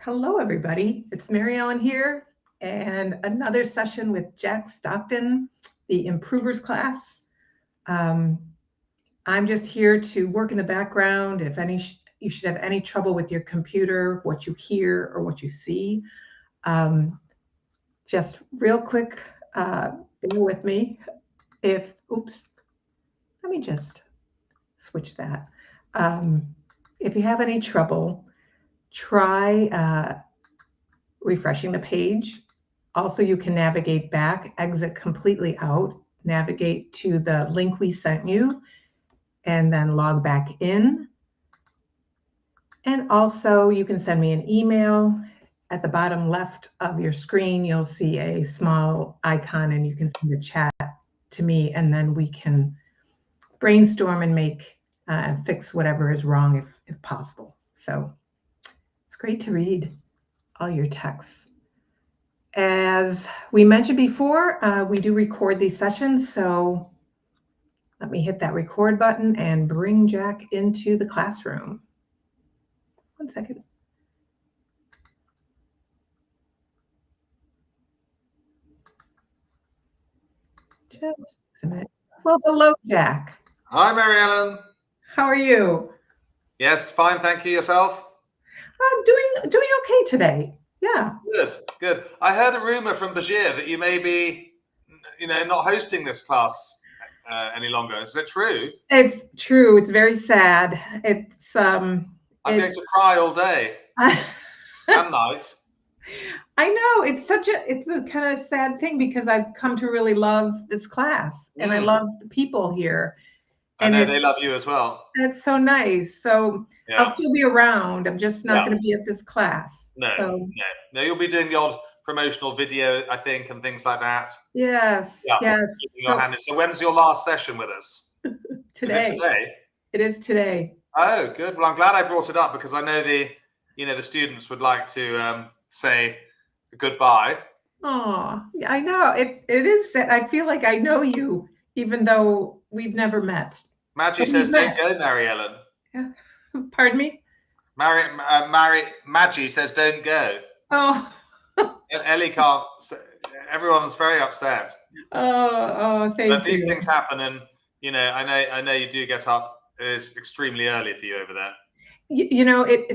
Hello, everybody. It's Mary Ellen here, and another session with Jack Stockton, the Improvers class. Um, I'm just here to work in the background. If you should have any trouble with your computer, what you hear or what you see, just real quick, bear with me. Oops, let me just switch that. If you have any trouble, try refreshing the page. Also, you can navigate back, exit completely out, navigate to the link we sent you, and then log back in. And also, you can send me an email. At the bottom left of your screen, you'll see a small icon, and you can send a chat to me, and then we can brainstorm and make fix whatever is wrong if possible. So it's great to read all your texts. As we mentioned before, we do record these sessions, so let me hit that record button and bring Jack into the classroom. One second. Just a minute. Well, hello, Jack. Hi, Mary Ellen. How are you? Yes, fine, thank you. Yourself? Doing okay today. Yeah. Good. I heard a rumor from Bashir that you may be, not hosting this class any longer. Is it true? It's true. It's very sad. I'm going to cry all day and night. I know it's a kind of sad thing because I've come to really love this class and I love the people here. And I know they love you as well. That's so nice. So yeah. I'll still be around. I'm just not going to be at this class. No, you'll be doing the odd promotional video, I think, and things like that. Yes. So when's your last session with us? Today. Is it today? It is today. Oh, good. Well, I'm glad I brought it up because I know the students would like to say goodbye. Oh, I know. It is. I feel like I know you, even though we've never met. Maggie says, "Don't go, Mary Ellen." Yeah. Pardon me? Maggie says, "Don't go." Oh. Ellie can't. Everyone's very upset. Oh, thank you. But these things happen, and I know you do get up. It is extremely early for you over there.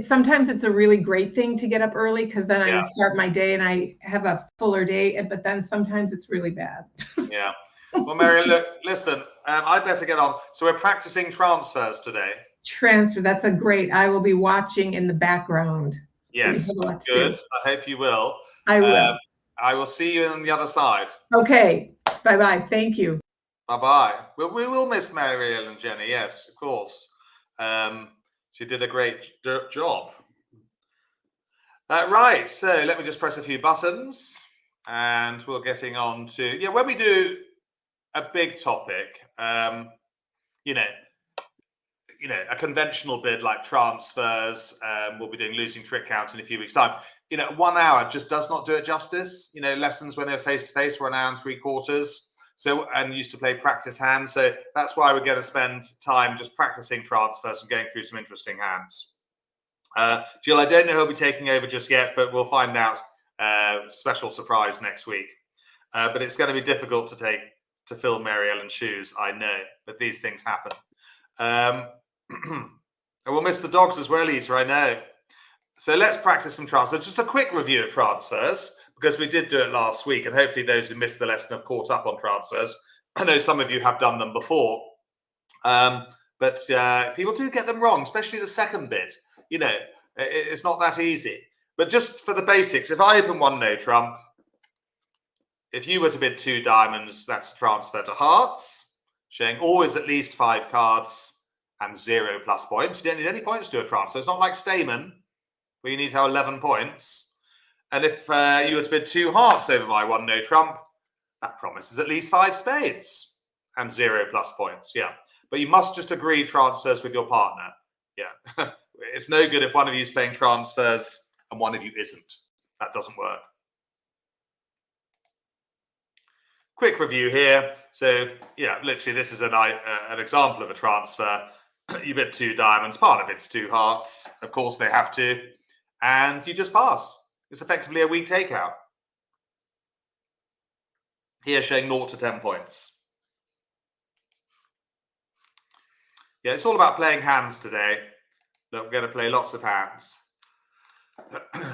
Sometimes it's a really great thing to get up early because then I start my day and I have a fuller day. But then sometimes it's really bad. Yeah. Well, Mary, listen, I better get on. So we're practicing transfers today. That's a great. I will be watching in the background. Yes, good. I hope you will. I will. I will see you on the other side. Okay. Bye-bye. Thank you. Bye-bye. We will miss Mary Ellen and Jenny. Yes, of course. She did a great job. Right. So let me just press a few buttons and we're getting on to, when we do a big topic, a conventional bid like transfers, we'll be doing losing trick count in a few weeks' time. 1 hour just does not do it justice. Lessons when they're face-to-face were an hour and 3/4. So, and used to play practice hands. So that's why we're going to spend time just practicing transfers and going through some interesting hands. Jill, I don't know who'll be taking over just yet, but we'll find out. Special surprise next week. But it's going to be difficult to fill Mary Ellen's shoes, I know, but these things happen. And we'll miss the dogs as well, Lisa, I know. So let's practice some transfers. Just a quick review of transfers, because we did do it last week, and hopefully those who missed the lesson have caught up on transfers. I know some of you have done them before, but people do get them wrong, especially the second bit. It's not that easy. But just for the basics, if I open one no trump, if you were to bid 2 diamonds, that's a transfer to hearts, showing always at least 5 cards and 0 plus points. You don't need any points to do a transfer. It's not like Stayman, where you need to have 11 points. And if you were to bid 2 hearts over my 1 no trump, that promises at least 5 spades and 0 plus points. Yeah. But you must just agree transfers with your partner. Yeah. It's no good if one of you is playing transfers and one of you isn't. That doesn't work. Quick review here. So, literally this is an example of a transfer. You bid 2 diamonds, part of it's 2 hearts. Of course, they have to. and you just pass. It's effectively a weak takeout. Here showing 0 to 10 points. Yeah, it's all about playing hands today. Look, we're going to play lots of hands.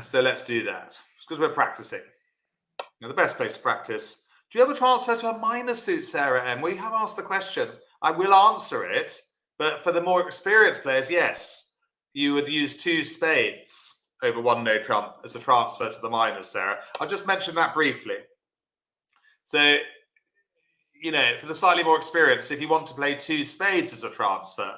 So let's do that. It's because we're practicing. Now, the best place to practice. Do you ever transfer to a minor suit, Sarah M? Well, you have asked the question. I will answer it. But for the more experienced players, yes, you would use 2 spades over 1 no trump as a transfer to the minors, Sarah. I'll just mention that briefly. So, you know, for the slightly more experienced, if you want to play 2 spades as a transfer,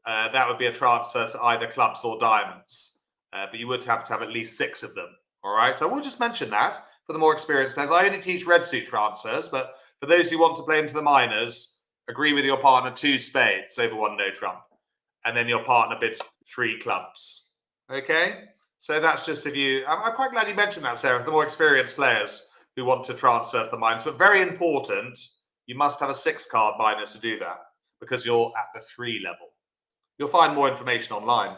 that would be a transfer to either clubs or diamonds. But you would have to have at least 6 of them. All right. So we'll just mention that for the more experienced players. I only teach red suit transfers, but for those who want to play into the minors, agree with your partner 2 spades over 1 no trump. And then your partner bids 3 clubs. Okay. So that's just if you, I'm quite glad you mentioned that, Sarah, for the more experienced players who want to transfer to the minors. But very important, you must have a 6-card minor to do that because you're at the 3 level. You'll find more information online.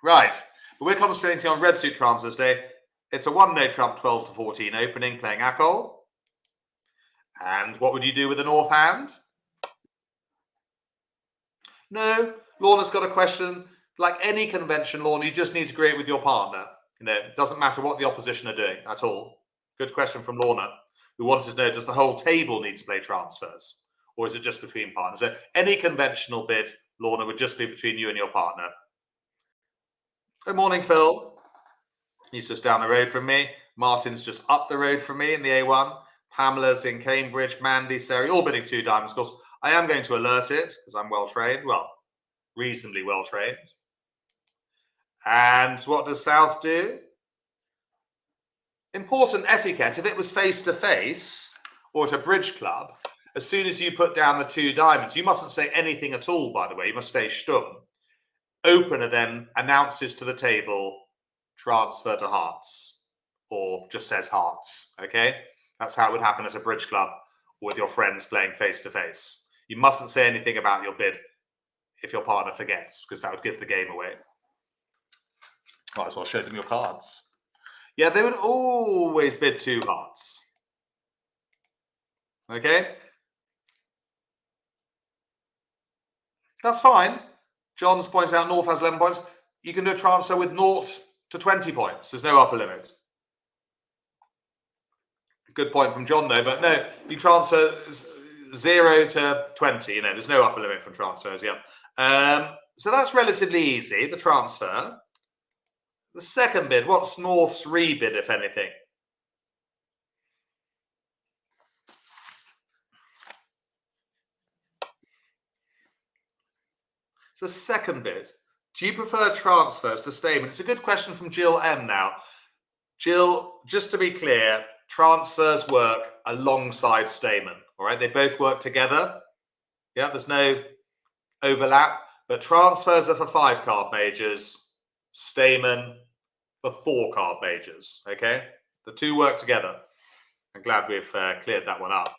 Right. But we're concentrating on red suit transfers today. It's a 1 no trump 12 to 14 opening playing Akol. And what would you do with the north hand? No, Lorna's got a question. Like any convention, Lorna, you just need to agree it with your partner. You know, it doesn't matter what the opposition are doing at all. Good question from Lorna, who wanted to know, does the whole table need to play transfers? Or is it just between partners? So any conventional bid, Lorna, would just be between you and your partner. Good morning, Phil. He's just down the road from me. Martin's just up the road from me in the A1. Pamela's in Cambridge. Mandy, Sarah, all bidding 2 diamonds. Of course, I am going to alert it because I'm well trained. Well, reasonably well trained. And what does South do? Important etiquette. If it was face-to-face or at a bridge club, as soon as you put down the 2 diamonds, you mustn't say anything at all, by the way. You must stay stumm. Opener then announces to the table, transfer to hearts, or just says hearts, okay? That's how it would happen at a bridge club or with your friends playing face-to-face. You mustn't say anything about your bid if your partner forgets, because that would give the game away. Might as well show them your cards. Yeah, they would always bid 2 hearts. Okay? That's fine. John's pointed out North has 11 points. You can do a transfer with 0 to 20 points. There's no upper limit. Good point from John, though. But no, you transfer 0 to 20. You know, there's no upper limit from transfers. Yeah. So that's relatively easy, the transfer. The second bid, what's North's rebid, if anything? It's the second bid. Do you prefer transfers to statement? It's a good question from Jill M now. Jill, just to be clear, transfers work alongside statement. All right, they both work together. Yeah, there's no overlap, but transfers are for 5-card majors, statement for 4-card majors. Okay, the 2 work together. I'm glad we've cleared that one up.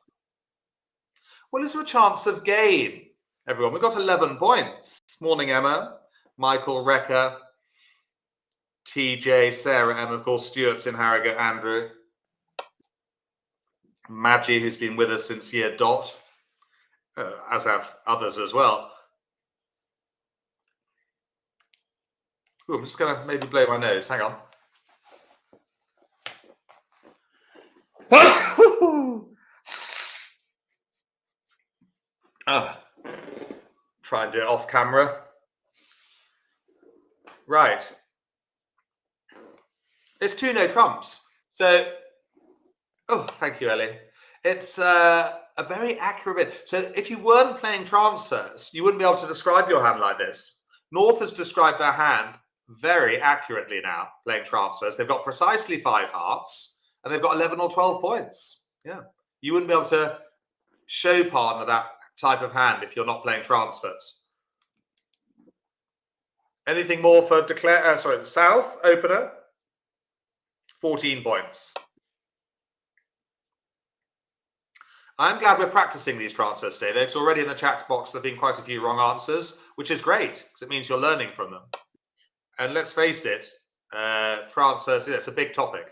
Well, is there a chance of game, everyone? We've got 11 points. Morning, Emma, Michael, Rekka, TJ, Sarah, Emma, of course, Stuart's in Harrogate, Andrew, Maggie, who's been with us since year dot, as have others as well. Ooh, I'm just going to maybe blow my nose. Hang on. Try and do it off camera. Right. It's 2 no trumps. So, oh, thank you, Ellie. It's a very accurate bid. So if you weren't playing transfers, you wouldn't be able to describe your hand like this. North has described their hand very accurately now, playing transfers. They've got precisely 5 hearts, and they've got 11 or 12 points. Yeah. You wouldn't be able to show partner that type of hand if you're not playing transfers. Anything more for South opener? 14 points. I'm glad we're practicing these transfers today. It's already in the chat box. There have been quite a few wrong answers, which is great because it means you're learning from them. And let's face it, transfers, it's a big topic.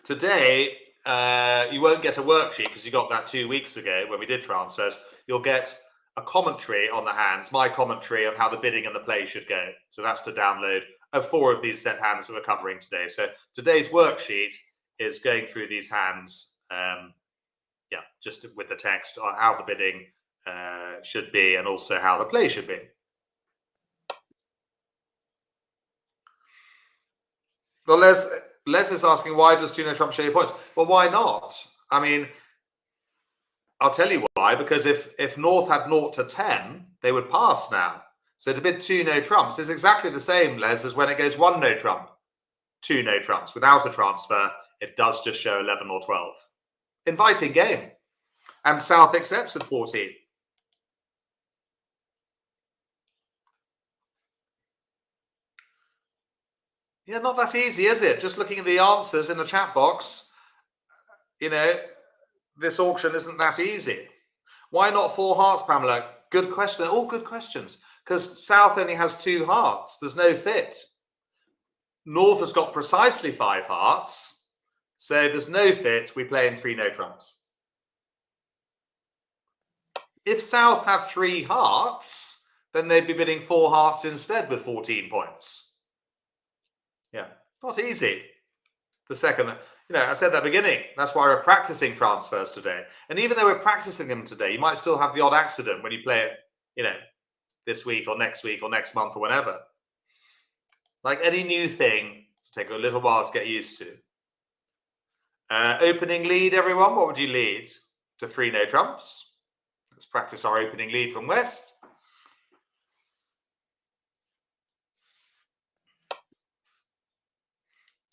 Today, you won't get a worksheet because you got that 2 weeks ago when we did transfers. You'll get a commentary on the hands, my commentary on how the bidding and the play should go. So that's to download of 4 of these set hands that we're covering today. So today's worksheet is going through these hands, just with the text on how the bidding should be and also how the play should be. Well, Les is asking, why does 2-no trump show you points? Well, why not? I mean, I'll tell you why. Because if North had 0 to 10, they would pass now. So to bid 2-no trumps is exactly the same, Les, as when it goes 1-no trump, 2-no trumps. Without a transfer, it does just show 11 or 12. Inviting game. And South accepts at 14. Yeah, not that easy, is it? Just looking at the answers in the chat box, this auction isn't that easy. Why not 4 hearts, Pamela? Good question. All good questions. Because South only has 2 hearts. There's no fit. North has got precisely 5 hearts. So there's no fit. We play in 3-no trumps. If South have 3 hearts, then they'd be bidding 4 hearts instead with 14 points. Yeah, not easy. The second, I said at the beginning, that's why we're practicing transfers today. And even though we're practicing them today, you might still have the odd accident when you play it, this week or next month or whenever. Like any new thing, it'll take a little while to get used to. Opening lead, everyone. What would you lead? To 3-no trumps. Let's practice our opening lead from West.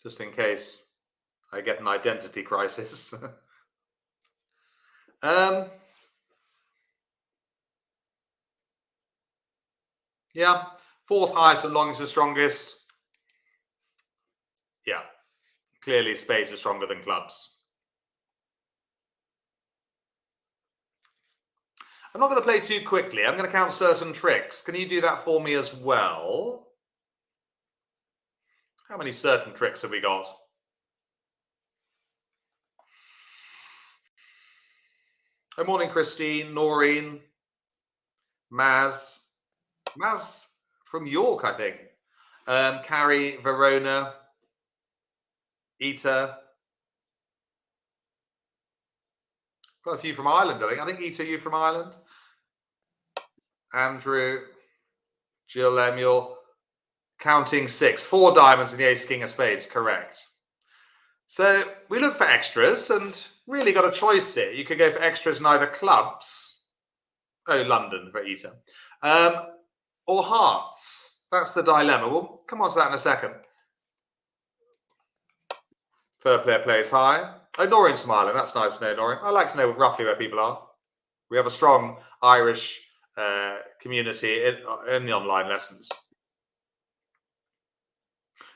Just in case I get an identity crisis. Yeah, 4th highest and longest is strongest. Yeah, clearly spades are stronger than clubs. I'm not going to play too quickly. I'm going to count certain tricks. Can you do that for me as well? How many certain tricks have we got? Good morning, Christine, Noreen, Maz from York, I think. Carrie, Verona, Ita. Got a few from Ireland, I think. I think, Ita, you from Ireland? Andrew, Jill Lemuel. Counting 6. 4 diamonds and the ace king of spades, correct. So we look for extras and really got a choice here. You could go for extras in either clubs. Oh, London for Ita. Or hearts. That's the dilemma. We'll come on to that in a second. Third player plays high. Oh, Noreen's from Ireland. That's nice to know, Noreen. I like to know roughly where people are. We have a strong Irish community in the online lessons.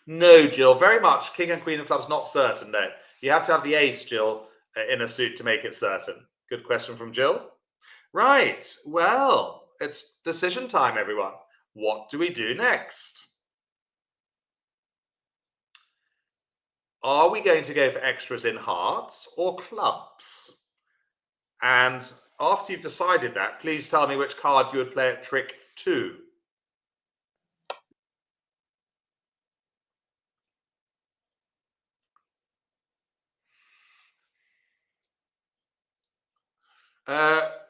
No, Jill, very much. King and queen of clubs, not certain, no. You have to have the ace, Jill, in a suit to make it certain. Good question from Jill. Right, well, it's decision time, everyone. What do we do next? Are we going to go for extras in hearts or clubs? And after you've decided that, please tell me which card you would play at trick 2.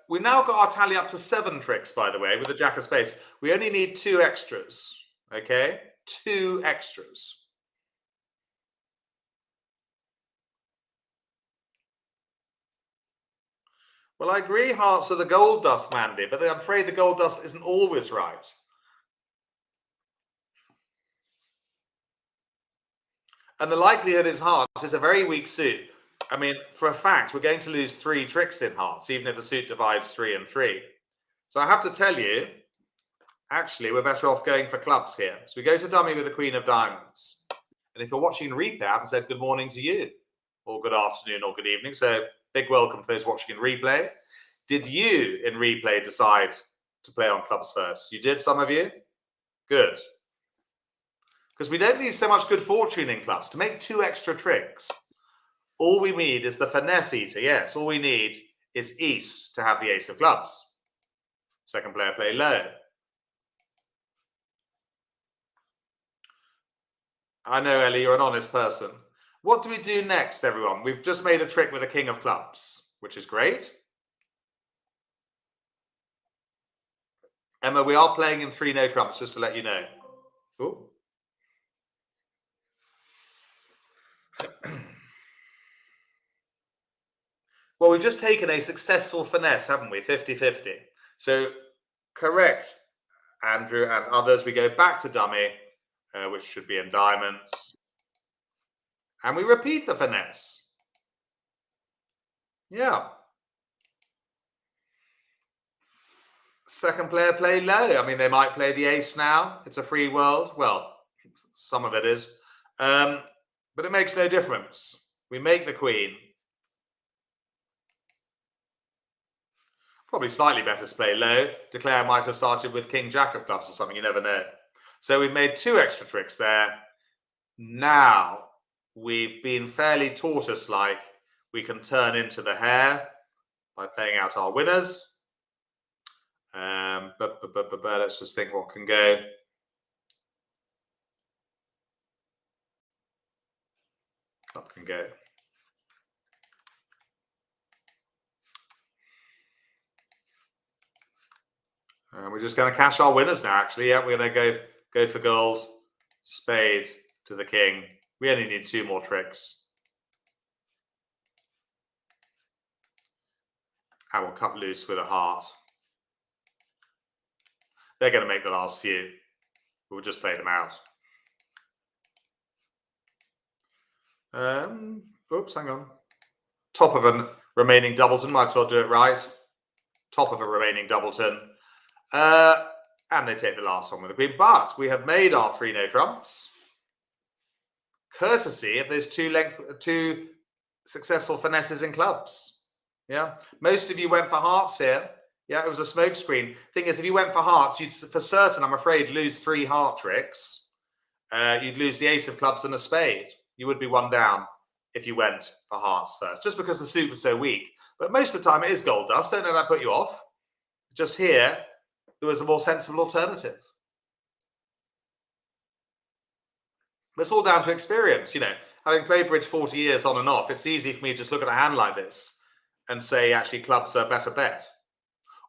We now got our tally up to 7 tricks, by the way, with the jack of spades. We only need 2 extras, okay? 2 extras. Well, I agree hearts are the gold dust, Mandy, but I'm afraid the gold dust isn't always right. And the likelihood is hearts is a very weak suit. I mean, for a fact, we're going to lose 3 tricks in hearts, even if the suit divides 3 and 3. So I have to tell you, actually, we're better off going for clubs here. So we go to dummy with the queen of diamonds. And if you're watching in replay, I haven't said good morning to you, or good afternoon, or good evening. So big welcome to those watching in replay. Did you, in replay, decide to play on clubs first? You did, some of you? Good. Because we don't need so much good fortune in clubs. To make 2 extra tricks, all we need is the finesse eater. Yes, all we need is East to have the ace of clubs. Second player play low. I know, Ellie, you're an honest person. What do we do next, everyone? We've just made a trick with a king of clubs, which is great. Emma, we are playing in 3 no trumps, just to let you know. Ooh. Well, we've just taken a successful finesse, haven't we? 50-50. So, correct, Andrew and others. We go back to dummy, which should be in diamonds. And we repeat the finesse. Yeah. Second player play low. I mean, they might play the ace now. It's a free world. Well, some of it is. But it makes no difference. We make the queen. Probably slightly better to play low. Declare might have started with king jack of clubs or something. You never know. So we've made 2 extra tricks there. Now we've been fairly tortoise-like. We can turn into the hare by playing out our winners. Let's just think what can go. Club can go. We're just going to cash our winners now, actually. Yeah, we're going to go for gold. Spade to the king. We only need 2 more tricks. And we'll cut loose with a heart. They're going to make the last few. We'll just play them out. Oops, hang on. Top of a remaining doubleton. Might as well do it right. Top of a remaining doubleton. And they take the last one with the queen. But we have made our 3 no trumps. Courtesy of those 2 successful finesses in clubs. Yeah. Most of you went for hearts here. Yeah, it was a smoke screen. Thing is, if you went for hearts, you'd for certain, I'm afraid, lose 3 heart tricks. You'd lose the ace of clubs and a spade. You would be 1 down if you went for hearts first, just because the suit was so weak. But most of the time, it is gold dust. Don't let that put you off. Just here, there was a more sensible alternative. But it's all down to experience. You know, having played bridge 40 years on and off, it's easy for me to just look at a hand like this and say, actually, clubs are a better bet.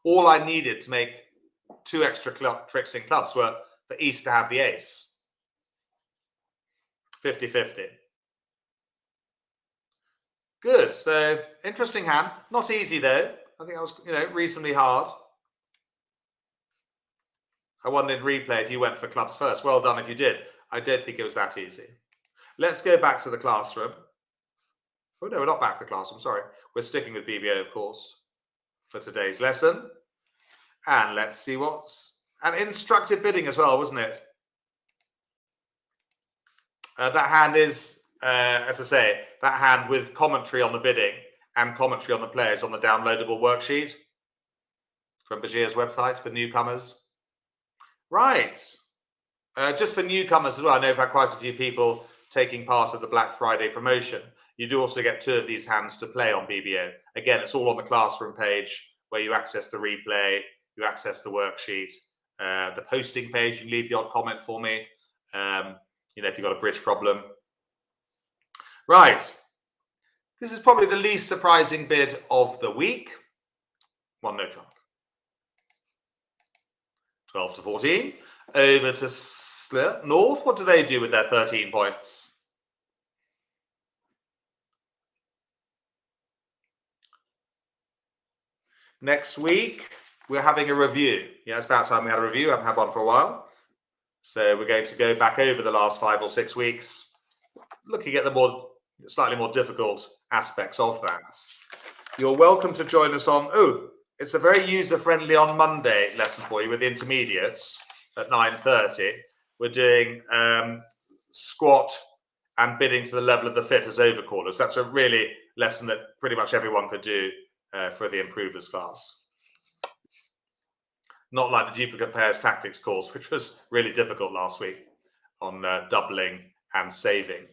All I needed to make 2 extra tricks in clubs were for East to have the ace. 50-50. Good. So, interesting hand. Not easy, though. I think that was, reasonably hard. I wondered in replay if you went for clubs first. Well done if you did. I don't think it was that easy. Let's go back to the classroom. Oh, no, we're not back to the classroom. Sorry. We're sticking with BBO, of course, for today's lesson. And let's see what's... And instructive bidding as well, wasn't it? That hand is, as I say, that hand with commentary on the bidding and commentary on the players on the downloadable worksheet from Bajir's website for newcomers. Right. Just for newcomers as well, I know I've had quite a few people taking part of the Black Friday promotion. You do also get 2 of these hands to play on BBO. Again, it's all on the classroom page where you access the replay, you access the worksheet, the posting page. You can leave the odd comment for me, if you've got a bridge problem. Right. This is probably the least surprising bid of the week. 1 no trump. 12-14. Over to North. What do they do with their 13 points? Next week, we're having a review. Yeah, it's about time we had a review. I haven't had one for a while. So we're going to go back over the last 5 or 6 weeks, looking at the slightly more difficult aspects of that. You're welcome to join us on... Oh, it's a very user-friendly on Monday lesson for you with the intermediates at 9:30. We're doing squat and bidding to the level of the fit as overcallers. That's a really lesson that pretty much everyone could do for the improvers class. Not like the duplicate pairs tactics course, which was really difficult last week on doubling and saving.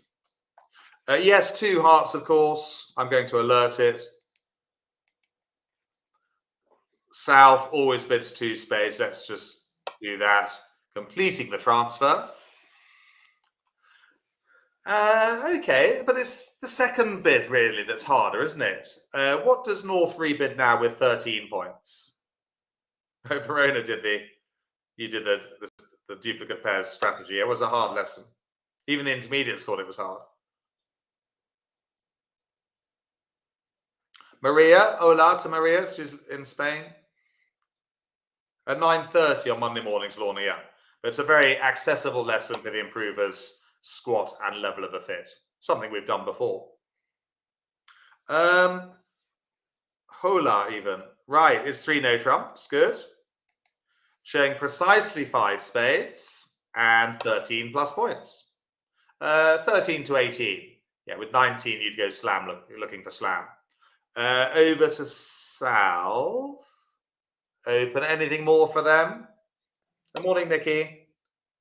Yes, 2 hearts, of course. I'm going to alert it. South always bids 2 spades. Let's just do that. Completing the transfer. Okay, but it's the second bid really that's harder, isn't it? What does North rebid now with 13 points? Verona did the duplicate pairs strategy. It was a hard lesson. Even the intermediates thought it was hard. Maria, hola to Maria. She's in Spain. At 9:30 on Monday mornings, Lorna, yeah. But it's a very accessible lesson for the improvers, squat and level of the fit. Something we've done before. Hola even. Right, it's 3 no trumps. Good. Showing precisely 5 spades and 13 plus points. 13 to 18. Yeah, with 19 you'd go slam, looking for slam. Over to South. Open. Anything more for them? Good morning, Nikki.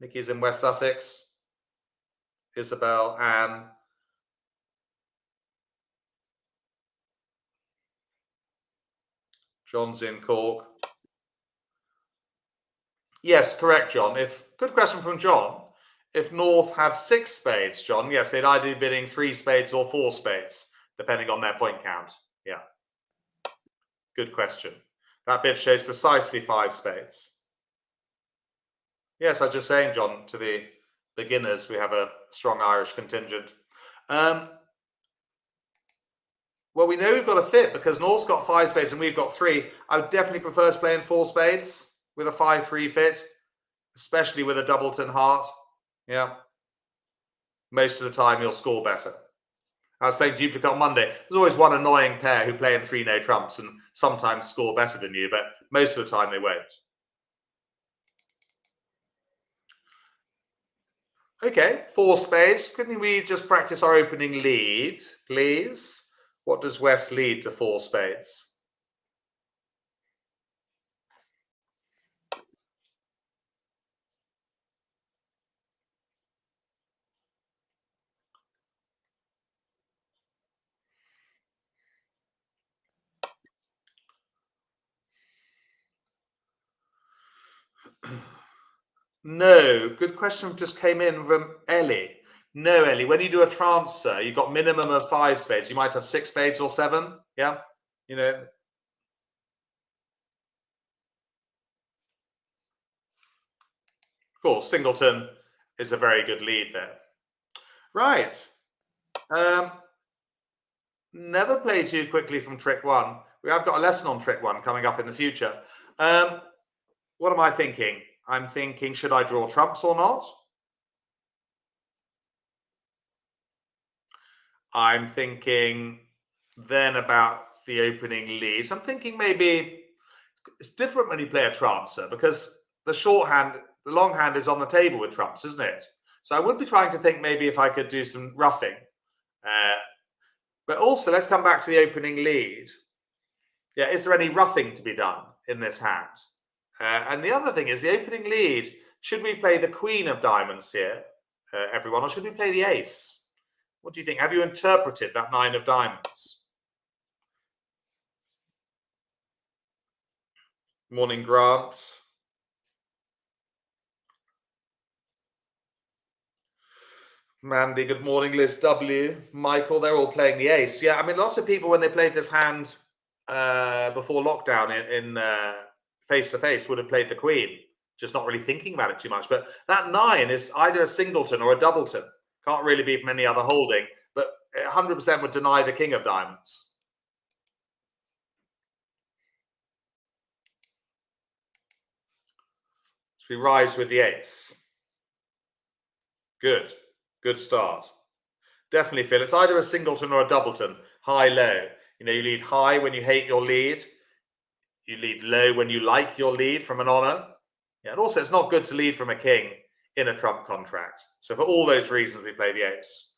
Nikki's in West Sussex. Isabel, Anne. John's in Cork. Yes, correct, John. Good question from John. If North had 6 spades, John, yes, they'd either be bidding 3 spades or 4 spades, depending on their point count. Yeah. Good question. That bid shows precisely 5 spades. Yes, I was just saying, John, to the beginners, we have a strong Irish contingent. Well, we know we've got a fit because North's got 5 spades and we've got 3. I would definitely prefer playing 4 spades with a 5-3 fit, especially with a doubleton heart. Yeah. Most of the time, you'll score better. I was playing duplicate on Monday. There's always one annoying pair who play in 3 no trumps and sometimes score better than you, but most of the time they won't. Okay, 4 spades. Couldn't we just practice our opening lead, please? What does West lead to 4 spades? No, good question just came in from Ellie. No, Ellie, when you do a transfer, you've got minimum of 5 spades. You might have 6 spades or 7. Yeah, you know. Of course, singleton is a very good lead there. Right. Never play too quickly from trick 1. We have got a lesson on trick 1 coming up in the future. What am I thinking? I'm thinking, should I draw trumps or not? I'm thinking then about the opening leads. I'm thinking maybe it's different when you play a transfer because the shorthand, the long hand is on the table with trumps, isn't it? So I would be trying to think maybe if I could do some roughing. But also, let's come back to the opening lead. Yeah, is there any roughing to be done in this hand? And the other thing is the opening lead. Should we play the queen of diamonds here, everyone, or should we play the ace? What do you think? Have you interpreted that 9 of diamonds? Morning, Grant. Mandy, good morning. Liz W. Michael, they're all playing the ace. Yeah, I mean, lots of people, when they played this hand before lockdown in face-to-face would have played the queen, just not really thinking about it too much. But that 9 is either a singleton or a doubleton. Can't really be from any other holding, but 100% would deny the king of diamonds. So we rise with the ace. Good. Good start. Definitely feel it's either a singleton or a doubleton, high-low. You know, you lead high when you hate your lead. You lead low when you like your lead from an honor. Yeah, and also it's not good to lead from a king in a trump contract. So for all those reasons, we play the ace.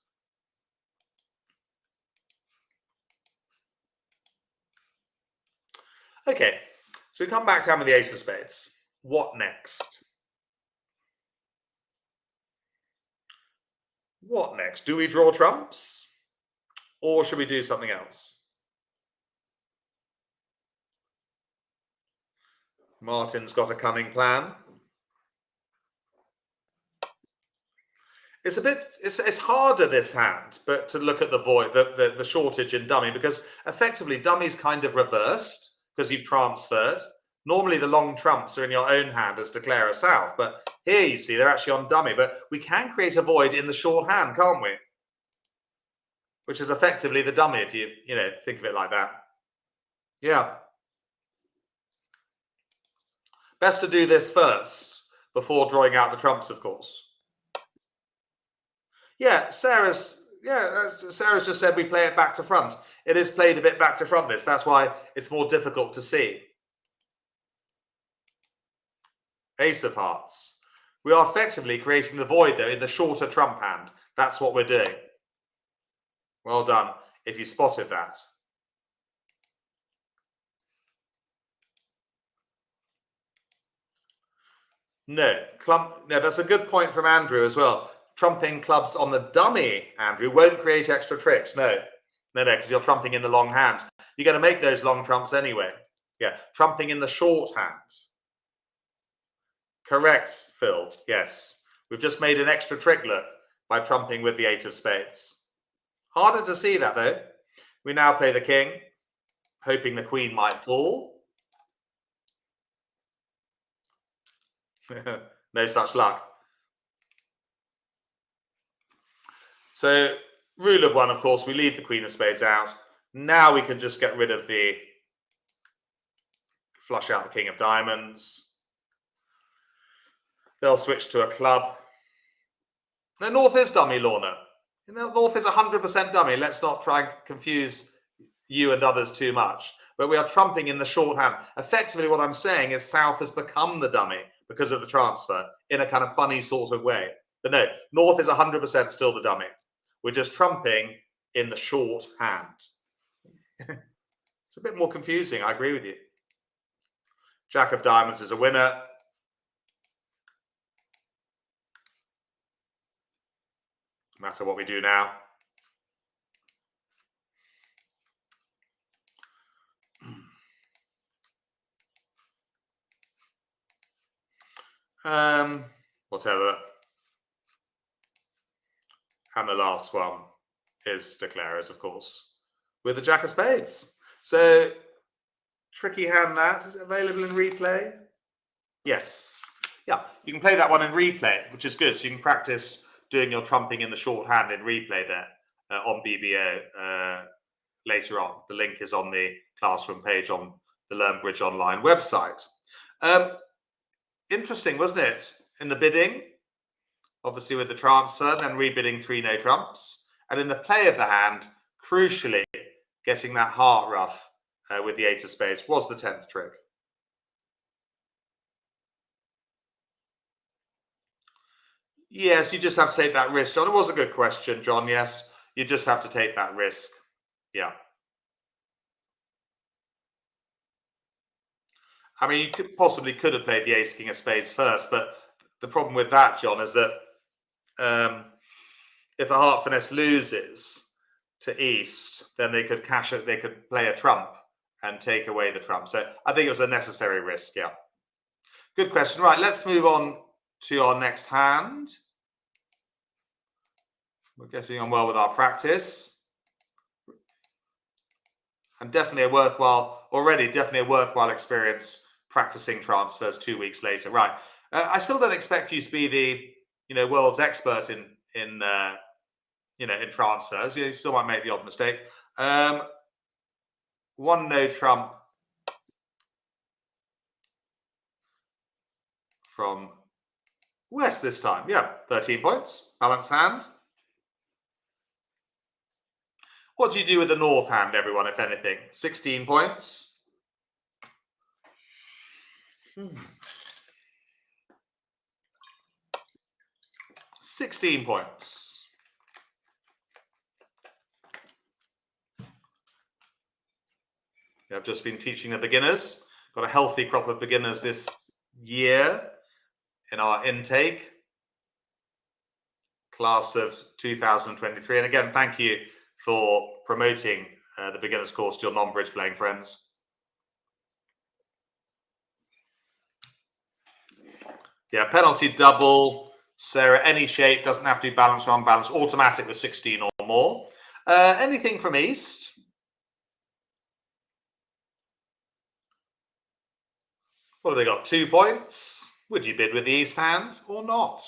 Okay, so we come back to having the ace of spades. what next? What next? Do we draw trumps? Or should we do something else? Martin's got a cunning plan. It's a bit, it's harder this hand, but to look at the void, the shortage in dummy, because effectively dummy's kind of reversed because you've transferred. Normally the long trumps are in your own hand as declare a south, but here you see they're actually on dummy. But we can create a void in the short hand, can't we? Which is effectively the dummy if you think of it like that. Yeah. Best to do this first before drawing out the trumps, of course. Yeah, Sarah's just said we play it back to front. It is played a bit back to front, this. That's why it's more difficult to see. Ace of hearts. We are effectively creating the void, though, in the shorter trump hand. That's what we're doing. Well done, if you spotted that. No, that's a good point from Andrew as well. Trumping clubs on the dummy, Andrew, won't create extra tricks. No, because you're trumping in the long hand. You're going to make those long trumps anyway. Yeah, trumping in the short hand. Correct, Phil. Yes. We've just made an extra trick, look, by trumping with the 8 of spades. Harder to see that, though. We now play the king, hoping the queen might fall. No such luck. So, rule of 1, of course, we leave the queen of spades out. Now we can just get rid of the flush out the king of diamonds. They'll switch to a club. No, North is dummy, Lorna. North is 100% dummy. Let's not try and confuse you and others too much. But we are trumping in the short hand. Effectively, what I'm saying is South has become the dummy because of the transfer in a kind of funny sort of way. But no, North is 100% still the dummy. We're just trumping in the short hand. It's a bit more confusing, I agree with you. Jack of diamonds is a winner. No matter what we do now. Whatever. And the last one is declarers, of course, with the Jack of spades. So, tricky hand that. Is it available in replay? Yes. Yeah, you can play that one in replay, which is good. So you can practice doing your trumping in the short hand in replay there on BBO later on. The link is on the classroom page on the LearnBridge Online website. Interesting, wasn't it? In the bidding, obviously with the transfer, then rebidding 3 no trumps. And in the play of the hand, crucially, getting that heart ruff with the 8 of spades was the 10th trick. Yes, you just have to take that risk, John. It was a good question, John. Yes, you just have to take that risk. Yeah. I mean, you could have played the ace king of spades first, but the problem with that, John, is that if the heart finesse loses to east, then they could cash it. They could play a trump and take away the trump. So I think it was a necessary risk. Yeah. Good question. Right, let's move on to our next hand. We're getting on well with our practice. And definitely a worthwhile experience practicing transfers 2 weeks later. Right. I still don't expect you to be the world's expert in transfers. You still might make the odd mistake. 1 no trump from West this time. Yeah, 13 points. Balanced hand. What do you do with the North hand, everyone, if anything? 16 points. 16 points. I've just been teaching the beginners. Got a healthy crop of beginners this year in our intake, class of 2023. And again, thank you for promoting the beginner's course to your non-bridge playing friends. Yeah, penalty double. Sarah, any shape, doesn't have to be balanced or unbalanced, automatic with 16 or more. Anything from East? What have they got? 2 points. Would you bid with the East hand or not?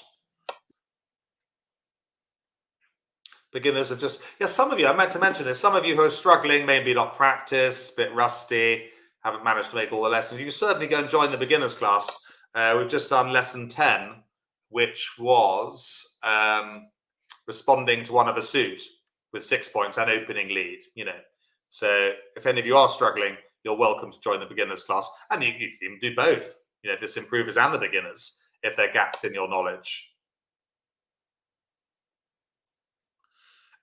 Beginners are just, yeah, some of you, I meant to mention this, some of you who are struggling, maybe not practice, a bit rusty, haven't managed to make all the lessons, you can certainly go and join the beginners class. We've just done lesson 10, which was responding to one of a suit with 6 points and opening lead, you know. So if any of you are struggling, you're welcome to join the beginners class. And you can do both, you know, this improvers and the beginners, if there are gaps in your knowledge.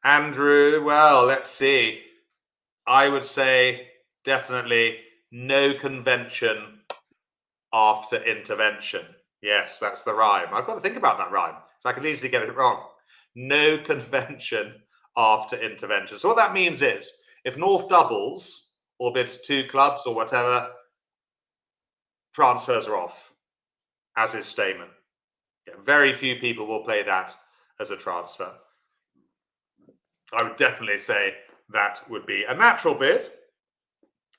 Andrew, well, let's see. I would say definitely no convention after intervention. Yes, that's the rhyme. I've got to think about that rhyme, so I can easily get it wrong. No convention after intervention. So what that means is, if North doubles, or bids 2 clubs or whatever, transfers are off, as is Stamen. Yeah, very few people will play that as a transfer. I would definitely say that would be a natural bid.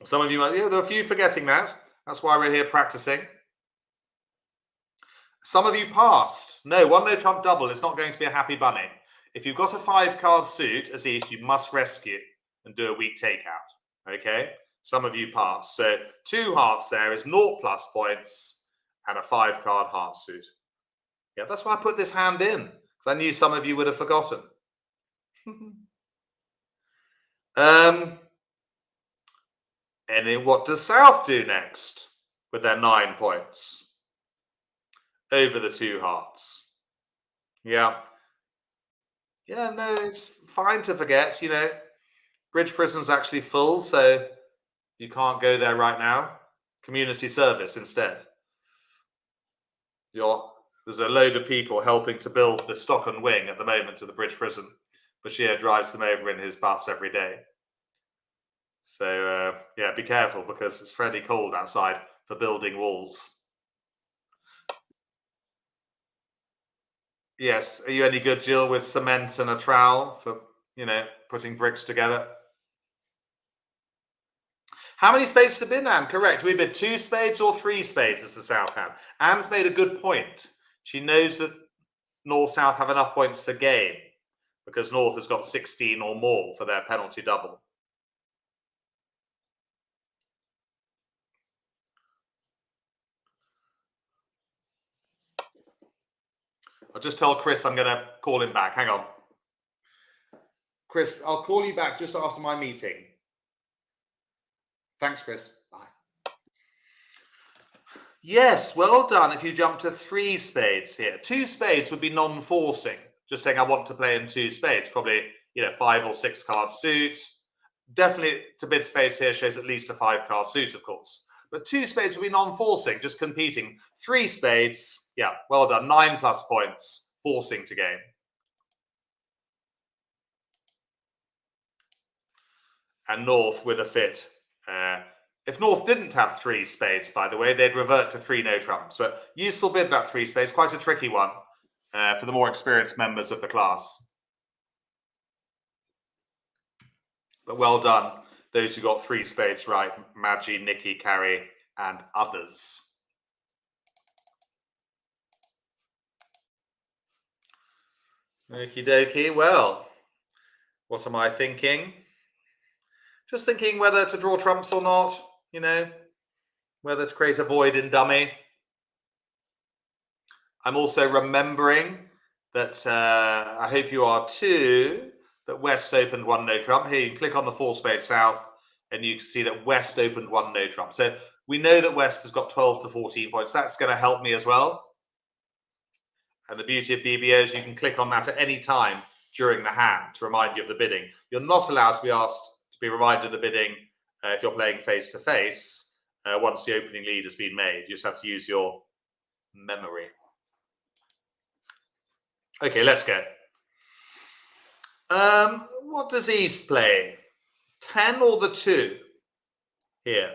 Some of you might, yeah, there are a few forgetting that. That's why we're here practicing. Some of you passed. No, 1 no trump double is not going to be a happy bunny. If you've got a 5-card suit as East, you must rescue and do a weak takeout. Okay? Some of you passed. So 2 hearts there is 0 plus points and a 5-card heart suit. Yeah, that's why I put this hand in, because I knew some of you would have forgotten. And then what does South do next with their 9 points? Over the 2 hearts. Yeah. Yeah, no, it's fine to forget, you know. Bridge prison's actually full, so you can't go there right now. Community service instead. There's a load of people helping to build the stock and wing at the moment to the bridge prison. Bashir drives them over in his bus every day. So, yeah, be careful, because it's fairly cold outside for building walls. Yes. Are you any good, Jill, with cement and a trowel for, you know, putting bricks together? How many spades to bid, Anne? Correct. We bid 2 spades or 3 spades as the South hand. Anne's made a good point. She knows that North-South have enough points for game, because North has got 16 or more for their penalty double. I'll just tell Chris I'm going to call him back. Hang on. Chris, I'll call you back just after my meeting. Thanks, Chris. Bye. Yes, well done if you jump to 3 spades here. 2 spades would be non-forcing. Just saying I want to play in 2 spades. Probably, you know, 5 or 6 card suit. Definitely to bid spades here shows at least a 5-card suit, of course. But 2 spades would be non-forcing, just competing. 3 spades, yeah, well done. 9 plus points, forcing to game. And North with a fit. If North didn't have 3 spades, by the way, they'd revert to 3 no trumps. But useful bid, that 3 spades, quite a tricky one for the more experienced members of the class. But well done, those who got 3 spades right. Maggie, Nikki, Carrie, and others. Okie dokie. Well, what am I thinking? Just thinking whether to draw trumps or not, you know, whether to create a void in dummy. I'm also remembering that I hope you are too, that West opened 1 no trump. Here you can click on the 4 spade South and you can see that West opened 1 no trump. So we know that West has got 12 to 14 points. That's going to help me as well. And the beauty of BBOs, you can click on that at any time during the hand to remind you of the bidding. You're not allowed to be asked to be reminded of the bidding if you're playing face to face once the opening lead has been made. You just have to use your memory. Okay, let's go. What does East play? 10 or the 2 here?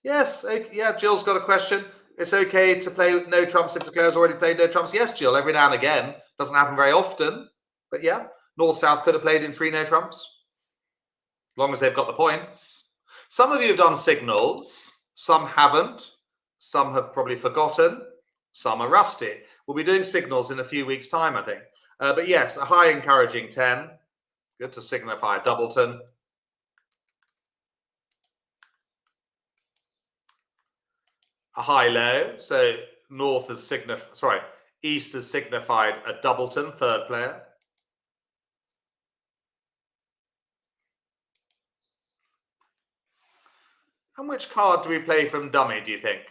Yes, okay, yeah, Jill's got a question. It's okay to play no trumps if the player's already played no trumps. Yes, Jill, every now and again. Doesn't happen very often. But yeah, North-South could have played in 3 no trumps. As long as they've got the points. Some of you have done signals. Some haven't. Some have probably forgotten. Some are rusty. We'll be doing signals in a few weeks' time, I think. But yes, a high encouraging 10. Good to signify a doubleton. A high-low. So North has signified, sorry, East has signified a doubleton, third player. And which card do we play from dummy, do you think?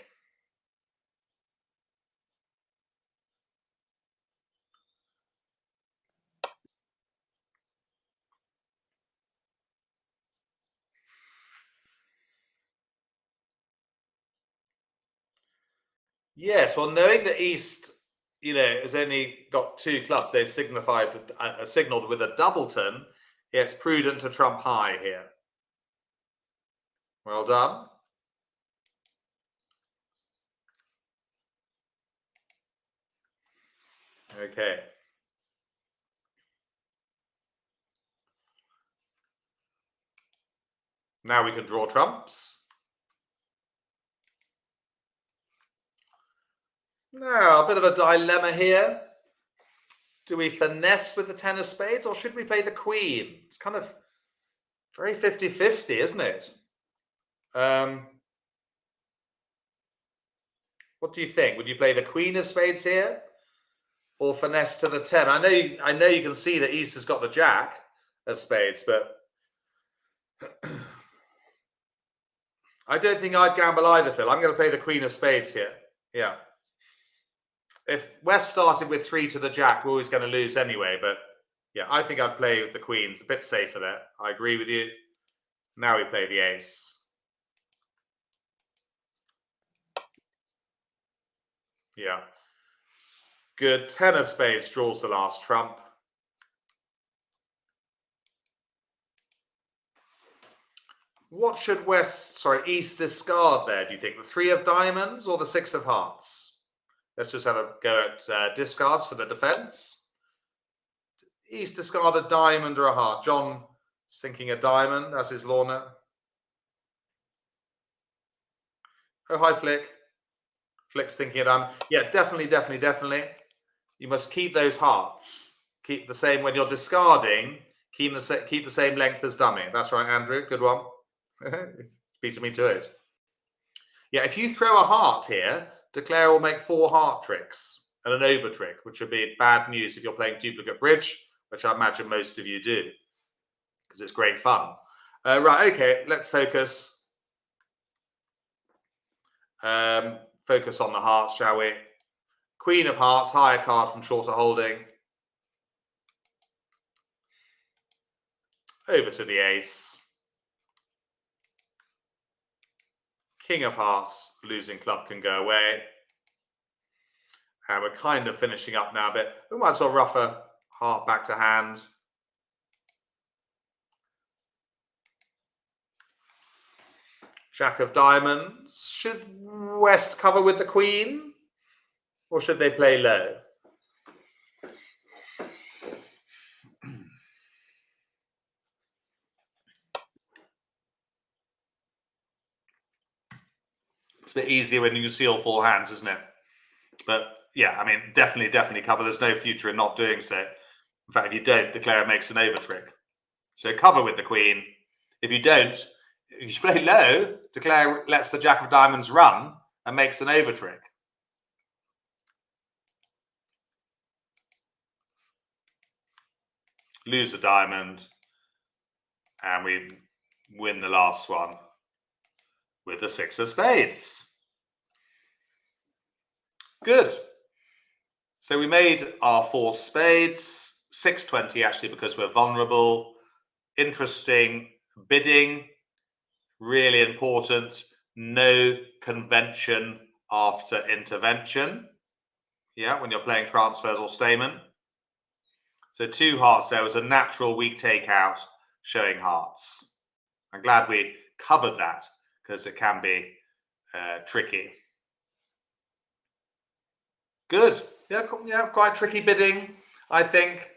Yes, well, knowing that East, has only got 2 clubs, they've signified, signalled with a doubleton. Yeah, it's prudent to trump high here. Well done. Okay. Now we can draw trumps. Now, a bit of a dilemma here. Do we finesse with the 10 of spades or should we play the queen? It's kind of very 50-50, isn't it? What do you think? Would you play the queen of spades here or finesse to the 10? I know you can see that East has got the jack of spades, but I don't think I'd gamble either, Phil. I'm going to play the queen of spades here. Yeah. If West started with 3 to the jack, we're always going to lose anyway. But yeah, I think I'd play with the queen. It's a bit safer there. I agree with you. Now we play the ace. Yeah. Good. 10 of spades draws the last trump. What should East discard there, do you think? The 3 of diamonds or the 6 of hearts? Let's just have a go at discards for the defense. East discard a diamond or a heart. John is thinking a diamond, as is Lorna. Oh, hi, Flick. Flick's thinking a diamond. Yeah, definitely. You must keep those hearts. Keep the same when you're discarding. Keep the same length as dummy. That's right, Andrew. Good one. It's beating me to it. Yeah, if you throw a heart here, Declare will make 4 heart tricks and an over trick, which would be bad news if you're playing duplicate bridge, which I imagine most of you do, because it's great fun. Right, okay, let's focus. Focus on the hearts, shall we? Queen of hearts, higher card from shorter holding. Over to the ace. King of hearts, losing club can go away. And we're kind of finishing up now a bit. We might as well rough a heart back to hand. Jack of diamonds. Should West cover with the queen? Or should they play low? It's a bit easier when you can see all 4 hands, isn't it? But yeah, I mean, definitely cover. There's no future in not doing so. In fact, if you don't, Declare makes an over trick. So cover with the queen. If you don't, if you play low, Declare lets the jack of diamonds run and makes an over trick. Lose a diamond. And we win the last one with the 6 of spades. Good. So we made our 4 spades, 620 actually, because we're vulnerable. Interesting bidding, really important. No convention after intervention. Yeah, when you're playing transfers or stamen. So 2 hearts there was a natural weak takeout showing hearts. I'm glad we covered that because it can be tricky. Good. Yeah, quite tricky bidding, I think.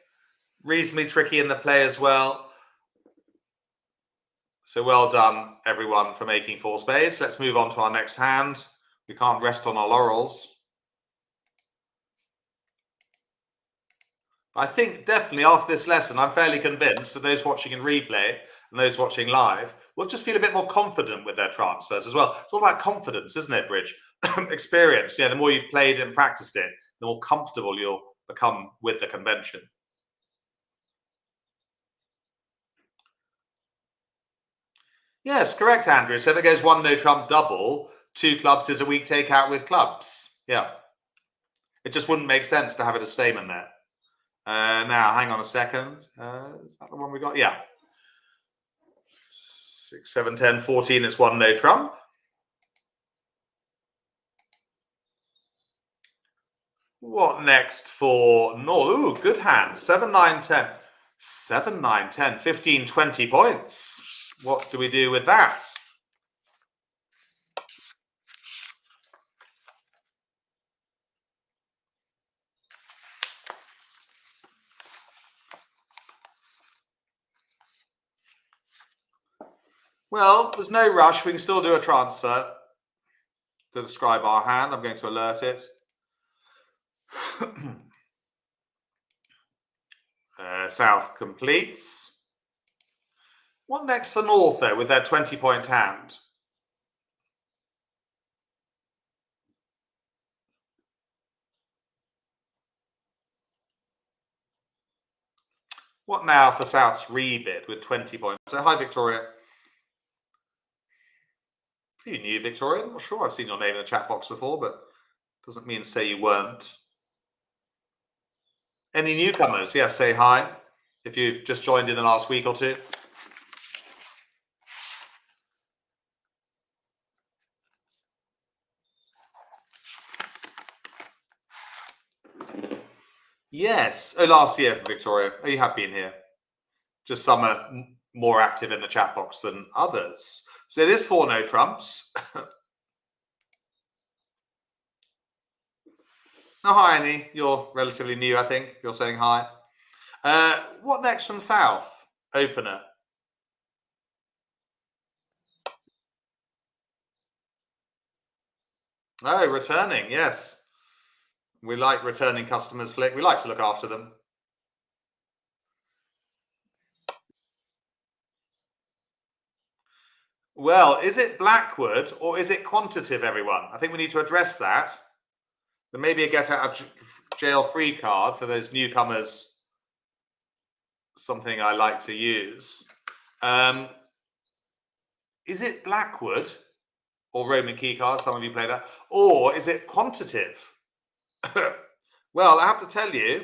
Reasonably tricky in the play as well. So well done, everyone, for making 4 spades. Let's move on to our next hand. We can't rest on our laurels. I think definitely after this lesson, I'm fairly convinced that those watching in replay and those watching live will just feel a bit more confident with their transfers as well. It's all about confidence, isn't it, Bridge? Experience. Yeah, the more you've played and practiced it, the more comfortable you'll become with the convention. Yes, correct, Andrew. So if it goes 1 no trump double, 2 clubs is a weak takeout with clubs. Yeah. It just wouldn't make sense to have it a stamen there. Now, hang on a second. Is that the one we got? Yeah. 6, 7, 10, 14 is 1 no trump. What next for North? Ooh, good hand. 7, 9, 10. 7, 9, 10. 15, 20 points. What do we do with that? Well, there's no rush. We can still do a transfer to describe our hand. I'm going to alert it. South completes. What next for North, though, with their 20-point hand? What now for South's rebid with 20 points? So, hi, Victoria. You knew, Victoria? I'm not sure I've seen your name in the chat box before, but doesn't mean to say you weren't. Any newcomers? Yeah, say hi if you've just joined in the last week or two. Yes. Oh, last year for Victoria. Oh, you have been here. Just some are more active in the chat box than others. So it is 4 no trumps. Oh, hi, Annie. You're relatively new, I think. You're saying hi. What next from South? Opener. Oh, returning. Yes. We like returning customers, Flick. We like to look after them. Well, is it Blackwood or is it quantitative, everyone? I think we need to address that. There may be a get out of jail free card for those newcomers, something I like to use. Is it Blackwood or Roman key card? Some of you play that. Or is it quantitative? Well, I have to tell you,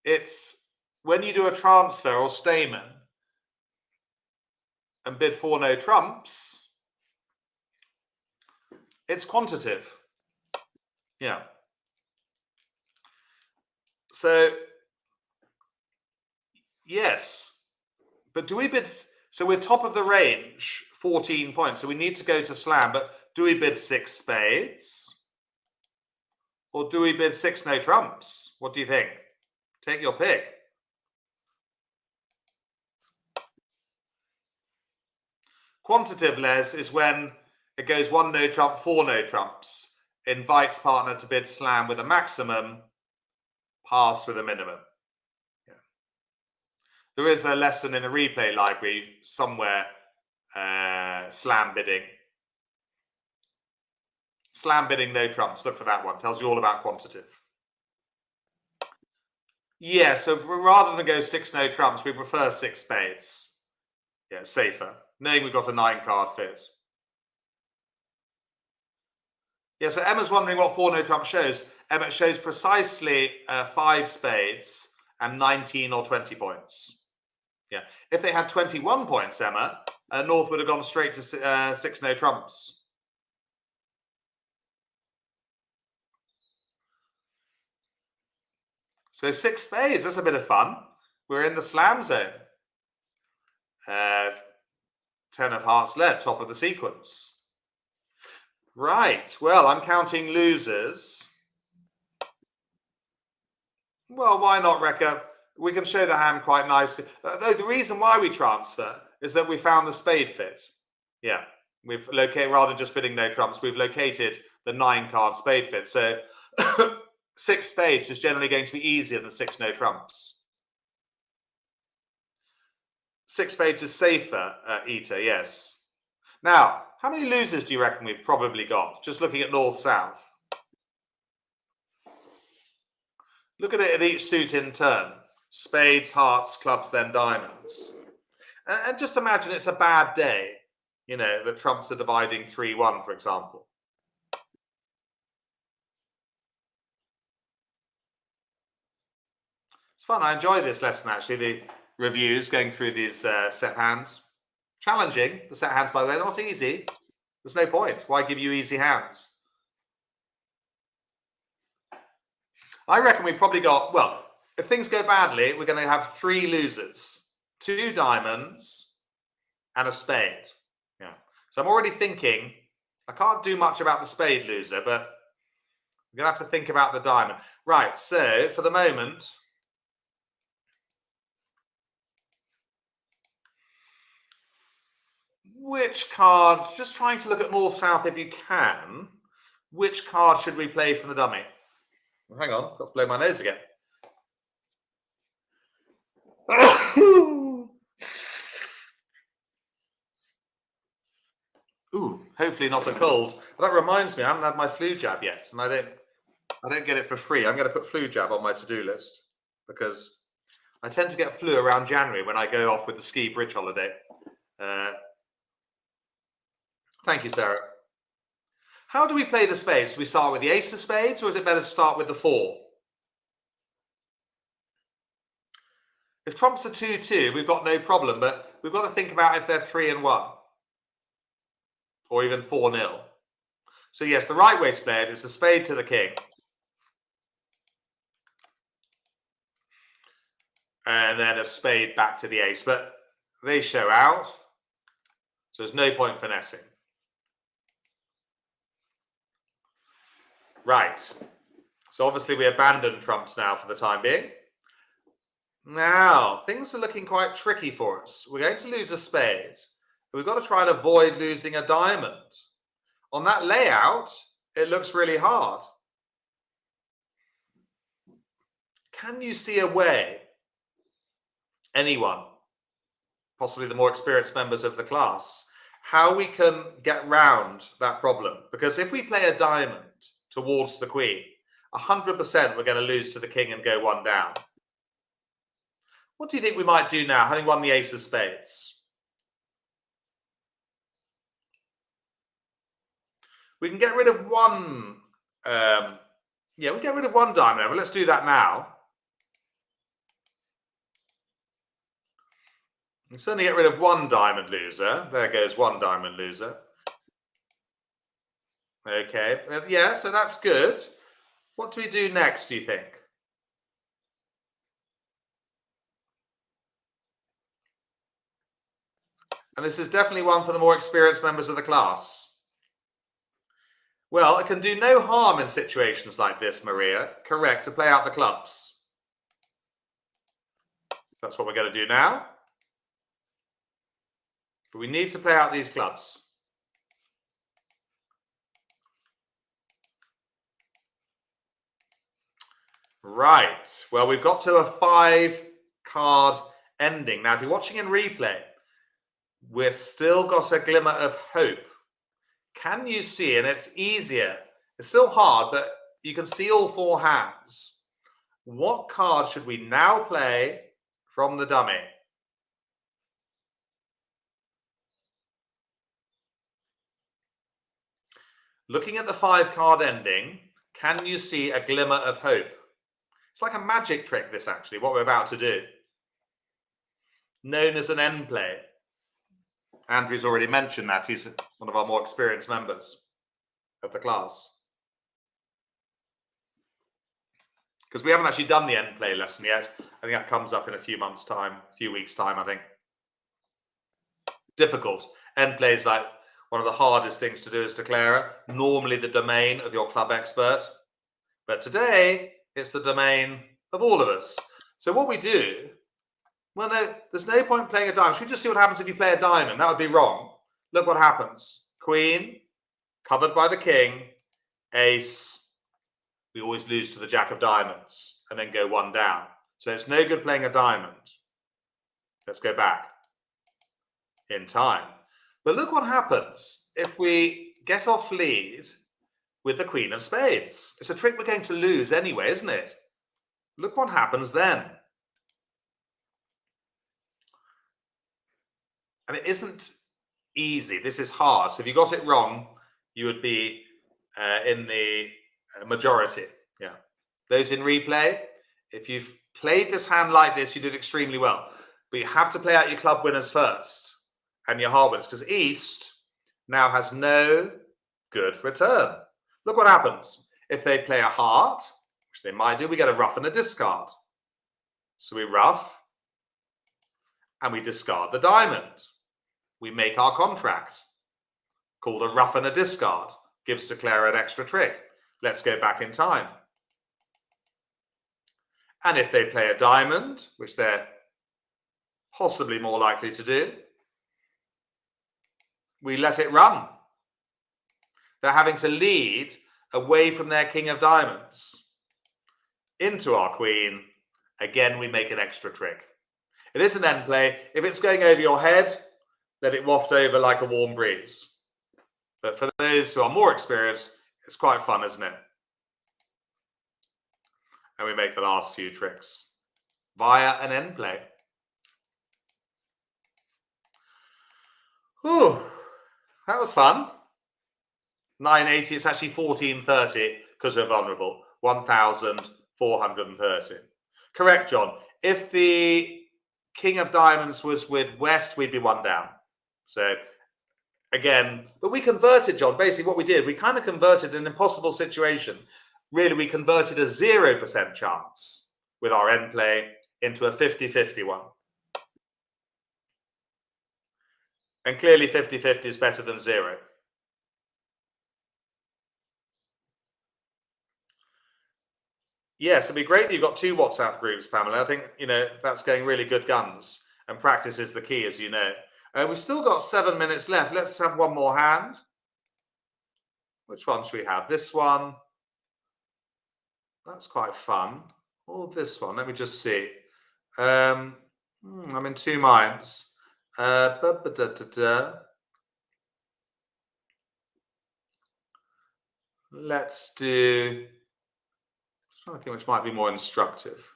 it's when you do a transfer or stamen and bid 4 no trumps, it's quantitative. Yeah. So, yes. But do we bid... So we're top of the range, 14 points. So we need to go to slam. But do we bid 6 spades? Or do we bid 6 no trumps? What do you think? Take your pick. Quantitative, Les, is when it goes 1 no trump, 4 no trumps. Invites partner to bid slam with a maximum, pass with a minimum. Yeah. There is a lesson in the replay library somewhere, slam bidding. Slam bidding, no trumps. Look for that one. Tells you all about quantitative. Yeah, so rather than go 6 no trumps, we prefer 6 spades. Yeah, safer. Knowing we've got a 9 card fit. Yeah, so Emma's wondering what 4 no trump shows. Emma, it shows precisely 5 spades and 19 or 20 points. Yeah, if they had 21 points, Emma, North would have gone straight to 6 no trumps. So 6 spades, that's a bit of fun. We're in the slam zone. 10 of hearts led, top of the sequence. Right, well, I'm counting losers. Well, why not, Rekka? We can show the hand quite nicely. Though the reason why we transfer is that we found the spade fit. Yeah, we've located, rather than just bidding no trumps, we've located the 9-card spade fit. So 6 spades is generally going to be easier than 6 no trumps. 6 spades is safer, Ita, yes. Now, how many losers do you reckon we've probably got? Just looking at north-south. Look at it at each suit in turn. Spades, hearts, clubs, then diamonds. And just imagine it's a bad day, you know, that trumps are dividing 3-1, for example. It's fun. I enjoy this lesson, actually, the reviews, going through these set hands. Challenging, the set hands, by the way. They're not easy. There's no point. Why give you easy hands? I reckon we've probably got, well, if things go badly, we're going to have 3 losers, 2 diamonds and a spade. Yeah. So I'm already thinking, I can't do much about the spade loser, but I'm going to have to think about the diamond. Right, so for the moment, which card, just trying to look at north-south if you can, which card should we play from the dummy? Well, hang on, got to blow my nose again. Ooh, hopefully not a cold. That reminds me, I haven't had my flu jab yet, and I don't get it for free. I'm going to put flu jab on my to-do list because I tend to get flu around January when I go off with the ski bridge holiday. Thank you, Sarah. How do we play the spades? Do we start with the ace of spades, or is it better to start with the 4? If trumps are 2-2, we've got no problem, but we've got to think about if they're 3-1. Or even 4-0. So yes, the right way to play it is the spade to the king. And then a spade back to the ace. But they show out. So there's no point finessing. Right. So obviously we abandon trumps now for the time being. Now, things are looking quite tricky for us. We're going to lose a spade. We've got to try and avoid losing a diamond. On that layout, it looks really hard. Can you see a way, anyone, possibly the more experienced members of the class, how we can get round that problem? Because if we play a diamond towards the queen, 100% we're going to lose to the king and go 1 down. What do you think we might do now, having won the ace of spades? We can get rid of one. We get rid of 1 diamond. But let's do that now. We can certainly get rid of 1 diamond loser. There goes 1 diamond loser. Okay. Yeah, so that's good. What do we do next, do you think? And this is definitely one for the more experienced members of the class. Well, it can do no harm in situations like this, Maria. Correct, to play out the clubs. That's what we're going to do now. But we need to play out these clubs. Right. Well, we've got to a 5-card ending. Now, if you're watching in replay, we're still got a glimmer of hope. Can you see? And it's easier. It's still hard, but you can see all 4 hands. What card should we now play from the dummy? Looking at the 5-card ending, can you see a glimmer of hope? It's like a magic trick, this actually, what we're about to do. Known as an end play. Andrew's already mentioned that. He's one of our more experienced members of the class. because we haven't actually done the end play lesson yet. I think that comes up in a few months' time, a few weeks' time, I think. Difficult. End play is like one of the hardest things to do as declarer. Normally the domain of your club expert. But today, it's the domain of all of us. So what we do, well, no, there's no point playing a diamond. Should we just see what happens if you play a diamond? That would be wrong. Look what happens. Queen, covered by the king, ace. We always lose to the jack of diamonds and then go one down. So it's no good playing a diamond. Let's go back in time. But look what happens if we get off lead with the queen of spades. It's a trick we're going to lose anyway, isn't it? Look what happens then. And it isn't easy. This is hard. So if you got it wrong, you would be in the majority. Yeah. Those in replay, if you've played this hand like this, you did extremely well. But you have to play out your club winners first and your heart winners, because East now has no good return. Look what happens. If they play a heart, which they might do, we get a ruff and a discard. So we ruff and we discard the diamond. We make our contract called a ruff and a discard. Gives declarer an extra trick. Let's go back in time. And if they play a diamond, which they're possibly more likely to do, we let it run. They're having to lead away from their king of diamonds into our queen. Again, we make an extra trick. It is an end play. If it's going over your head, let it waft over like a warm breeze. But for those who are more experienced, it's quite fun, isn't it? And we make the last few tricks via an end play. Whew, that was fun. 980, it's actually 1430 because we're vulnerable. 1430. Correct, John. If the king of diamonds was with West, we'd be one down. So again, but we converted, John. Basically what we did, we kind of converted an impossible situation. Really, we converted a 0% chance with our end play into a 50-50 one. And clearly 50-50 is better than 0. Yes, it'd be great that you've got 2 WhatsApp groups, Pamela. I think, that's going really good guns. And practice is the key, as you know. We've still got 7 minutes left. Let's have one more hand. Which one should we have? This one. That's quite fun. Or this one. Let me just see. I'm in 2 minds. Let's do... I'm trying to think which might be more instructive.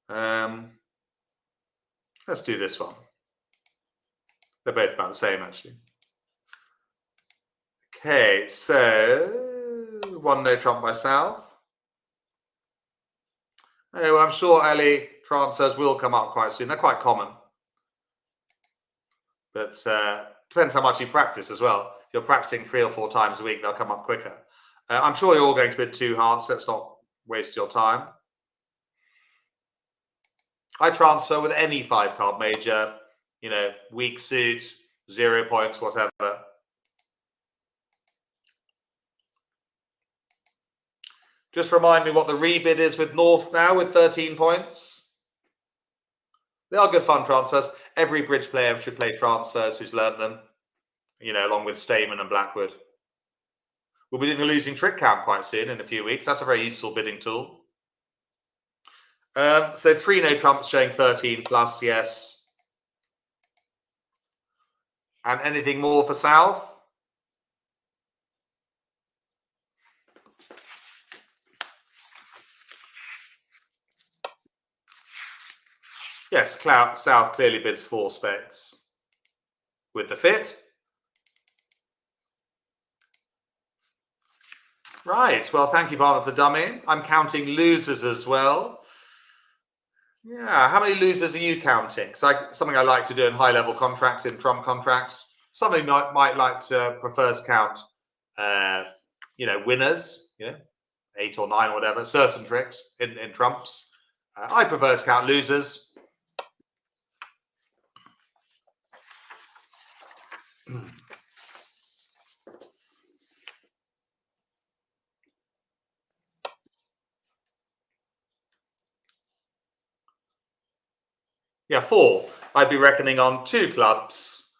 Let's do this one. They're both about the same, actually. Okay, so 1 no trump by South. Okay, well, I'm sure Ellie transfers will come up quite soon. They're quite common. But depends how much you practice as well. If you're practicing 3 or 4 times a week, they'll come up quicker. I'm sure you're all going to bid 2 hearts, so let's not waste your time. I transfer with any 5-card major, weak suit, 0 points, whatever. Just remind me what the rebid is with North now with 13 points. They are good fun transfers. Every bridge player should play transfers who's learnt them, along with Stamen and Blackwood. We'll be doing a losing trick count quite soon in a few weeks. That's a very useful bidding tool. So 3 no trumps showing 13 plus, yes. And anything more for South? Yes, South clearly bids 4 spades with the fit. Right, well, thank you, Barnett, for the dummy. I'm counting losers as well. Yeah, how many losers are you counting? Something I like to do in high-level contracts, in trump contracts. Something might like to prefer to count, winners. 8 or 9 or whatever, certain tricks in trumps. I prefer to count losers. Yeah, 4. I'd be reckoning on 2 clubs,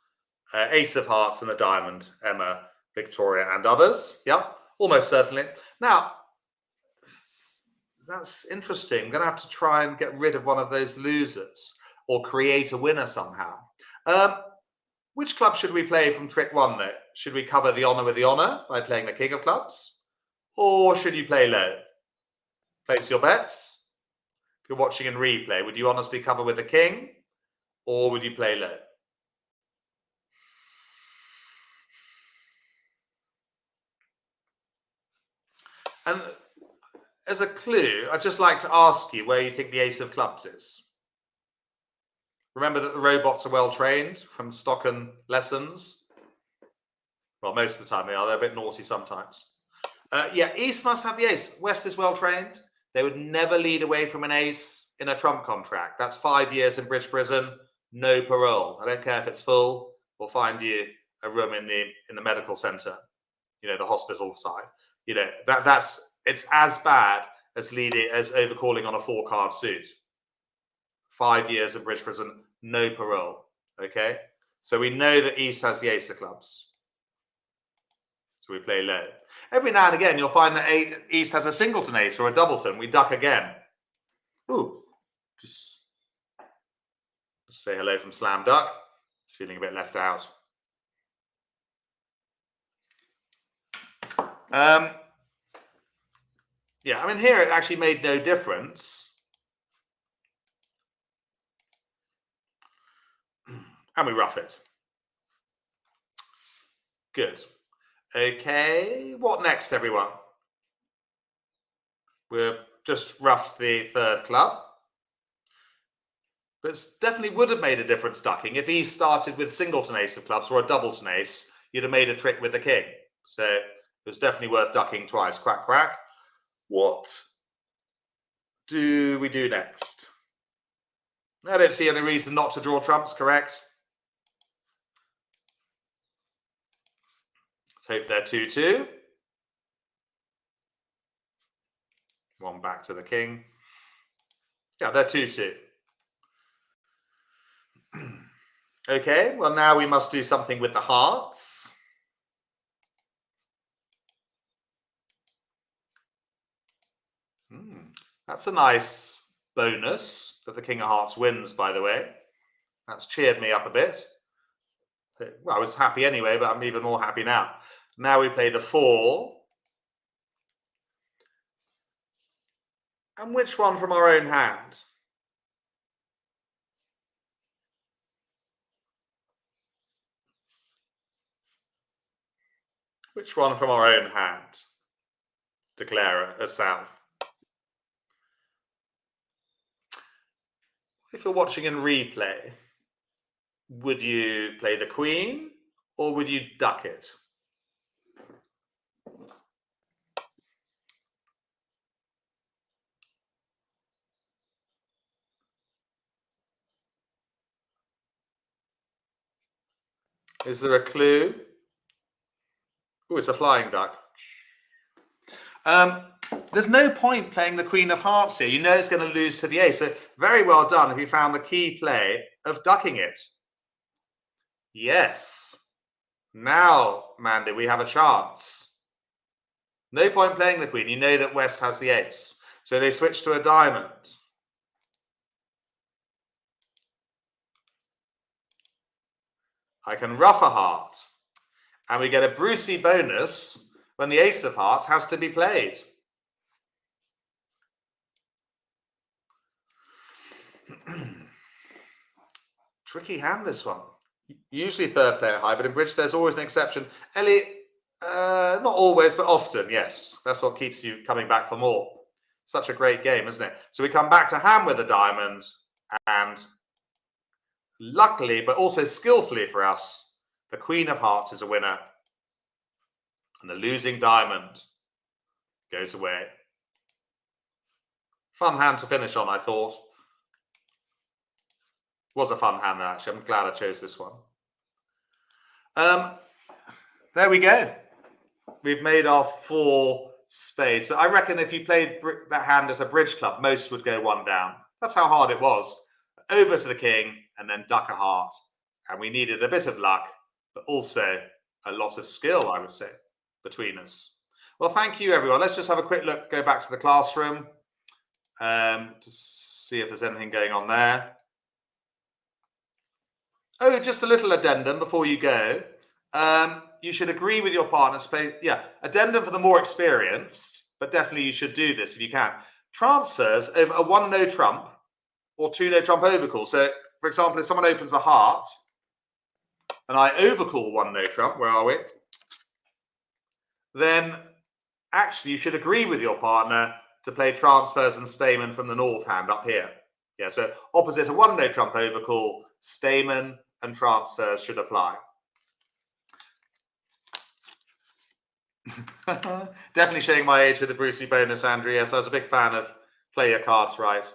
ace of hearts and a diamond, Emma, Victoria, and others. Yeah, almost certainly. Now, that's interesting. I'm going to have to try and get rid of one of those losers or create a winner somehow. Which club should we play from trick 1 though? Should we cover the honor with the honor by playing the king of clubs? Or should you play low? Place your bets. If you're watching in replay, would you honestly cover with the king? Or would you play low? And as a clue, I'd just like to ask you where you think the ace of clubs is. Remember that the robots are well trained from Stocken lessons. Well, most of the time they are. They're a bit naughty sometimes. Yeah, East must have the ace. West is well trained. They would never lead away from an ace in a trump contract. That's 5 years in British prison, no parole. I don't care if it's full. We'll find you a room in the medical centre, you know, the hospital side. You know, it's as bad as overcalling on a 4-card suit. 5 years in British prison, no parole. Okay, so we know that East has the ace of clubs, so we play low. Every now and again, you'll find that East has a singleton ace or a doubleton. We duck again. Ooh, just say hello from Slam Duck. It's feeling a bit left out. Yeah, I mean, here it actually made no difference. And we rough it. Good. Okay, what next, everyone? We'll just rough the 3rd club. But it definitely would have made a difference ducking. If he started with singleton ace of clubs or a doubleton ace, you'd have made a trick with the king. So it was definitely worth ducking twice. Quack, quack. What do we do next? I don't see any reason not to draw trumps, correct? Let's hope they're 2-2. 1 back to the king. Yeah, they're 2-2. Okay, well, now we must do something with the hearts. That's a nice bonus that the king of hearts wins, by the way. That's cheered me up a bit. Well, I was happy anyway, but I'm even more happy now. Now we play the 4. And which one from our own hand? Which one from our own hand? Declare a south. If you're watching in replay, would you play the queen or would you duck it? Is there a clue? Oh, it's a flying duck. There's no point playing the queen of hearts here. You know it's going to lose to the ace. So very well done if you found the key play of ducking it. Yes. Now, Mandy, we have a chance. No point playing the queen. You know that West has the ace. So they switch to a diamond. I can rough a heart. And we get a Brucey bonus when the ace of hearts has to be played. Tricky hand, this one. Usually 3rd player high, but in bridge there's always an exception. Ellie, not always, but often, yes. That's what keeps you coming back for more. Such a great game, isn't it? So we come back to hand with a diamond, and luckily, but also skillfully for us, the queen of hearts is a winner. And the losing diamond goes away. Fun hand to finish on, I thought. Was a fun hand, actually. I'm glad I chose this one. There we go. We've made our 4 spades. But I reckon if you played that hand at a bridge club, most would go 1 down. That's how hard it was. Over to the king and then duck a heart. And we needed a bit of luck, but also a lot of skill, I would say, between us. Well, thank you, everyone. Let's just have a quick look, go back to the classroom to see if there's anything going on there. Oh, just a little addendum before you go. You should agree with your partner to play, addendum for the more experienced, but definitely you should do this if you can. Transfers over a 1 no trump or 2 no trump overcall. So, for example, if someone opens a heart and I overcall 1 no trump, where are we? Then actually you should agree with your partner to play transfers and Stayman from the north hand up here. Yeah, so opposite a 1 no trump overcall, Stayman and transfers should apply. Definitely showing my age with the Brucey bonus, Andrew. Yes, I was a big fan of Play Your Cards Right.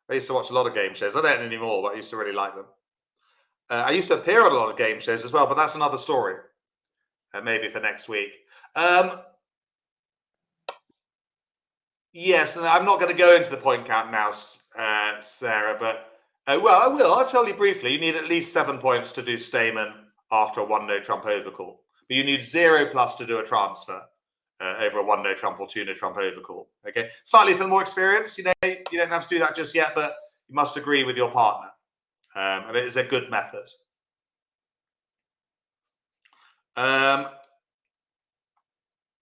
I used to watch a lot of game shows. I don't anymore, but I used to really like them. I used to appear on a lot of game shows as well, but that's another story. Maybe for next week. Yes, and I'm not going to go into the point count now, Sarah, but well, I will. I'll tell you briefly. You need at least 7 points to do Stayman after a 1 no trump overcall. But you need 0+ to do a transfer over a 1 no trump or 2 no trump overcall. Okay, slightly for the more experience, you don't have to do that just yet, but you must agree with your partner, and it is a good method.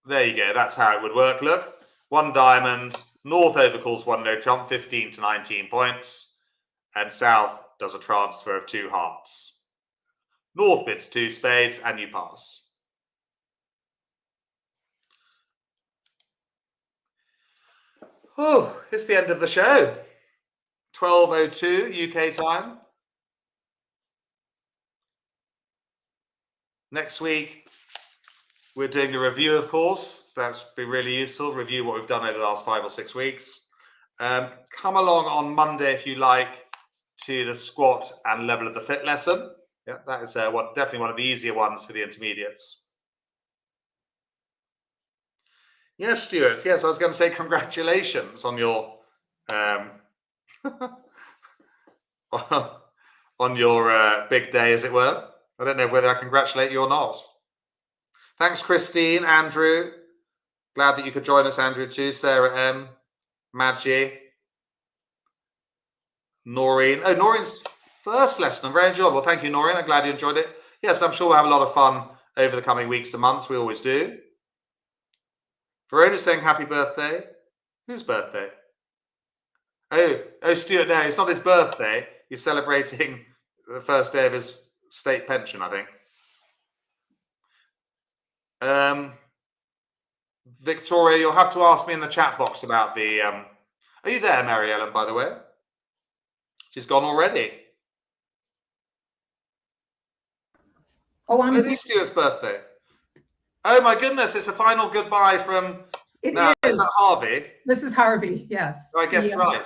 There you go. That's how it would work. Look, 1 diamond, north overcalls 1 no trump, 15 to 19 points, and south does a transfer of 2 hearts. North bids 2 spades, and you pass. Oh, it's the end of the show. 12:02 UK time. Next week, we're doing a review, of course. That's been really useful. Review what we've done over the last 5 or 6 weeks. Come along on Monday if you like to the squat and level of the fit lesson. Yeah, that is definitely one of the easier ones for the intermediates. Yes, Stuart. Yes, I was going to say congratulations on your on your big day, as it were. I don't know whether I congratulate you or not. Thanks, Christine, Andrew. Glad that you could join us, Andrew, too. Sarah M, Maggie, Noreen. Oh, Noreen's first lesson. Very enjoyable. Thank you, Noreen. I'm glad you enjoyed it. Yes, I'm sure we'll have a lot of fun over the coming weeks and months. We always do. Verona's saying happy birthday. Whose birthday? Oh, Stuart, no, it's not his birthday. He's celebrating the first day of his state pension, I think. Victoria, you'll have to ask me in the chat box about the... Are you there, Mary Ellen, by the way? She's gone already. Oh, it is Stuart's birthday. Oh, my goodness, it's a final goodbye from... Is that Harvey? This is Harvey, yes. Oh, I guess right.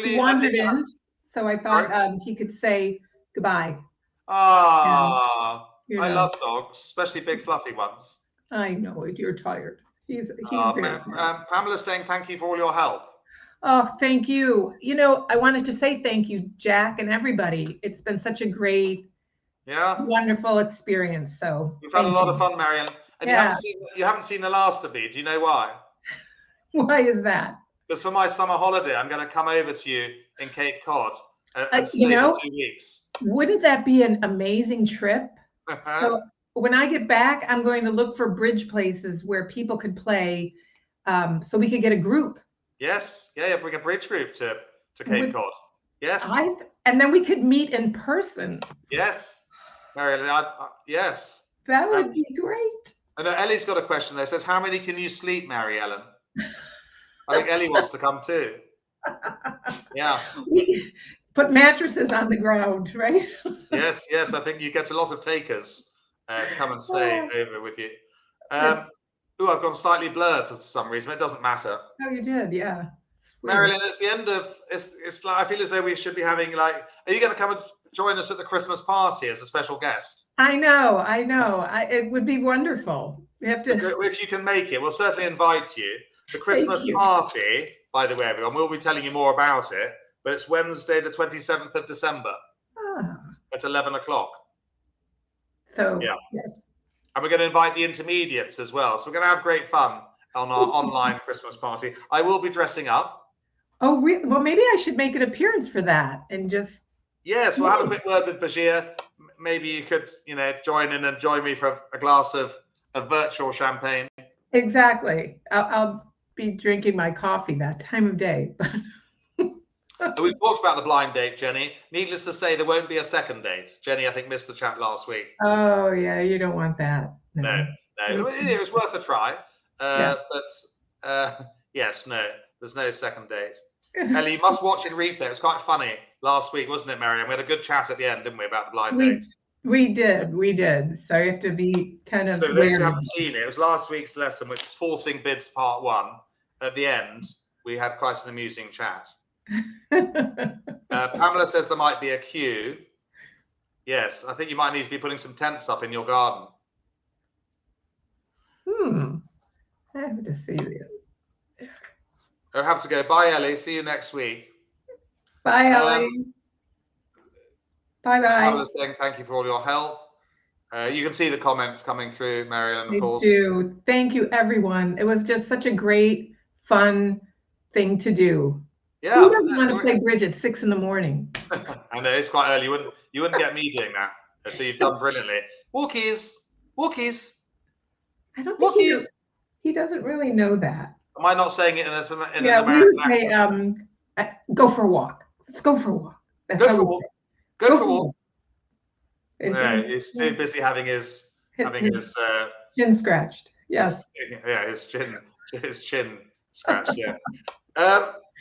He wandered in, so I thought he could say goodbye. I love dogs, especially big fluffy ones. I know it. You're tired. He's very Pamela's saying thank you for all your help. Oh, thank you. I wanted to say thank you, Jack, and everybody. It's been such a great, wonderful experience. So we've had a lot of fun, Marianne. And you haven't seen the last of me. Do you know why? Why is that? Because for my summer holiday, I'm going to come over to you in Cape Cod and stay for 2 weeks. Wouldn't that be an amazing trip? So when I get back, I'm going to look for bridge places where people could play, so we could get a group. Yes, bring a bridge group to Cape Cod. Yes, and then we could meet in person. Yes, Marianne. Yes, that would be great. I know Ellie's got a question there. It says, how many can you sleep, Mary Ellen? I think Ellie wants to come too. Yeah. We put mattresses on the ground, right? Yes. I think you get a lot of takers to come and stay over with you. I've gone slightly blurred for some reason. It doesn't matter. Oh, you did, yeah. Marilyn, it's the end of it's like I feel as though we should be having like. Are you going to come and join us at the Christmas party as a special guest? I know. It would be wonderful. We have to. If you can make it, we'll certainly invite you. The Christmas party, by the way, everyone, we'll be telling you more about it. But it's Wednesday, the 27th of December at 11 o'clock. So yeah. And we're going to invite the intermediates as well. So we're going to have great fun on our online Christmas party. I will be dressing up. Oh, well, maybe I should make an appearance for that and just. Yes, we'll have a quick word with Bashir. Maybe you could, join in and join me for a glass of virtual champagne. Exactly. I'll be drinking my coffee that time of day. We've talked about the blind date, Jenny. Needless to say, there won't be a second date. Jenny, I think, missed the chat last week. Oh, yeah, you don't want that. No. It was worth a try. But yes, no, there's no second date. Ellie, you must watch in replay. It was quite funny last week, wasn't it, Mariam? We had a good chat at the end, didn't we, about the blind date? We did. So you have to be kind of. So for those who haven't seen it, it was last week's lesson, which was Forcing Bids Part 1. At the end, we had quite an amusing chat. Pamela says there might be a queue. Yes, I think you might need to be putting some tents up in your garden. I have to see it. I have to go. Bye, Ellie. See you next week. Bye, Ellie. Bye. Pamela's saying thank you for all your help. You can see the comments coming through, Marilyn, of course. I do. Thank you, everyone. It was just such a great, fun thing to do. Yeah. Who doesn't want to play bridge at 6 in the morning? I know it's quite early. You wouldn't get me doing that. So you've done brilliantly. Walkies. I don't think he doesn't really know that. Am I not saying it in an American accent? Go for a walk. Let's go for a walk. Go for a walk. Go for a walk. No, he's too busy having his chin scratched. Yes. His chin scratched. Yeah.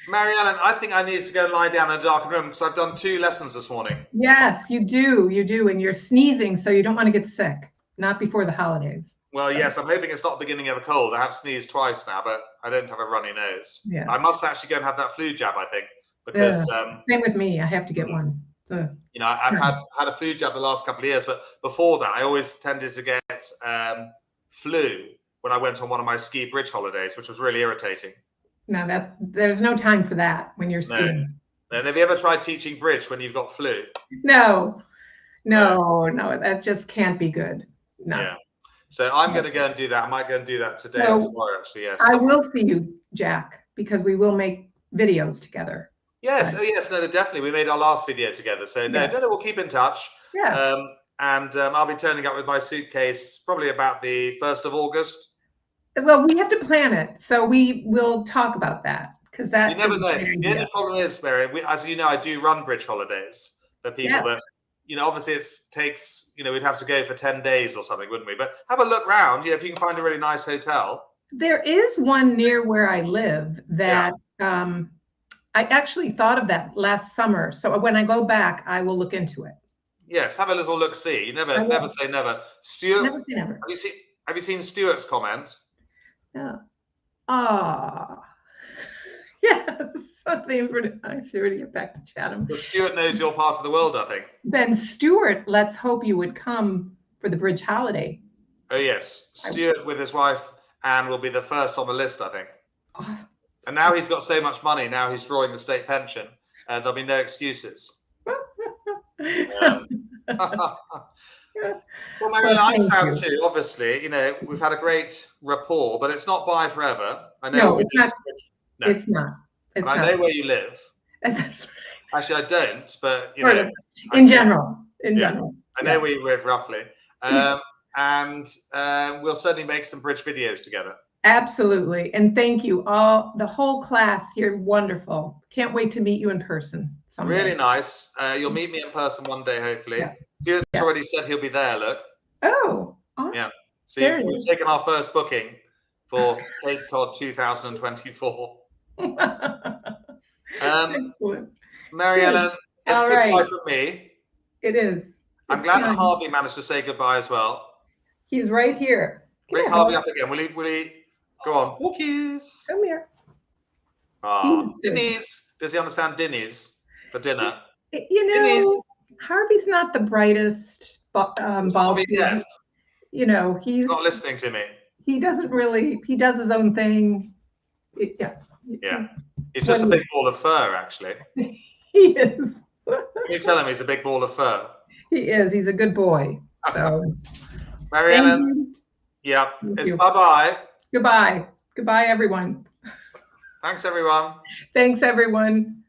Mary Ellen, I think I need to go and lie down in a dark room because I've done 2 lessons this morning. Yes, you do, and you're sneezing, so you don't want to get sick. Not before the holidays. Well, yes, I'm hoping it's not the beginning of a cold. I have sneezed twice now, but I don't have a runny nose. Yeah. I must actually go and have that flu jab, I think, because same with me. I have to get one. So, I've had a flu jab the last couple of years, but before that, I always tended to get flu when I went on one of my ski bridge holidays, which was really irritating. No, there's no time for that when you're skiing. No. And have you ever tried teaching bridge when you've got flu? No, that just can't be good. No. Yeah. So I'm going to go and do that. I might go and do that today or tomorrow, actually. Yes. I will see you, Jack, because we will make videos together. Yes. Oh, yes. No, definitely. We made our last video together. So no, we'll keep in touch. Yeah. I'll be turning up with my suitcase probably about the 1st of August. Well, we have to plan it. So we will talk about that because that. You never know. The only problem is, Mary, as you know, I do run bridge holidays for people, but obviously it takes, we'd have to go for 10 days or something, wouldn't we? But have a look round, if you can find a really nice hotel. There is one near where I live that I actually thought of that last summer. So when I go back, I will look into it. Yes, have a little look. See, you never say never. Stuart, never say never. Have you seen Stuart's comment? Yeah. Yes. Something for I should already get back to Chatham. Well, Stuart knows your part of the world, I think. Then Stuart, let's hope you would come for the bridge holiday. Oh yes, Stuart with his wife Anne will be the first on the list, I think. And now he's got so much money. Now he's drawing the state pension, and there'll be no excuses. Well, Marilyn, I sound too. Obviously, we've had a great rapport, but it's not bye forever. I know. No, it's not. No. It's not. And I know where you live. That's right. Actually, I don't, but in general. I know where you live roughly, and we'll certainly make some bridge videos together. Absolutely, and thank you all, the whole class. You're wonderful. Can't wait to meet you in person someday. Really nice. You'll meet me in person one day, hopefully. Yeah. Stuart's already said he'll be there. Look. Oh. Awesome. Yeah. So we've taken our first booking for Cape Cod 2024. Mary Ellen, it's goodbye from me. It is. I'm glad that Harvey managed to say goodbye as well. He's right here. Bring Harvey up again. Will he go on? Walkies. Come here. Dinnies. Does he understand dinnies for dinner? You know, Dinnies. Harvey's not the brightest ball student. You know, he's not listening to me. He doesn't really. He does his own thing. Yeah. He's just a big ball of fur, actually. He is. Can you tell him he's a big ball of fur? He is. He's a good boy. So, Mary Ellen. Yeah. It's bye-bye. Goodbye. Goodbye, everyone. Thanks, everyone. Thanks, everyone.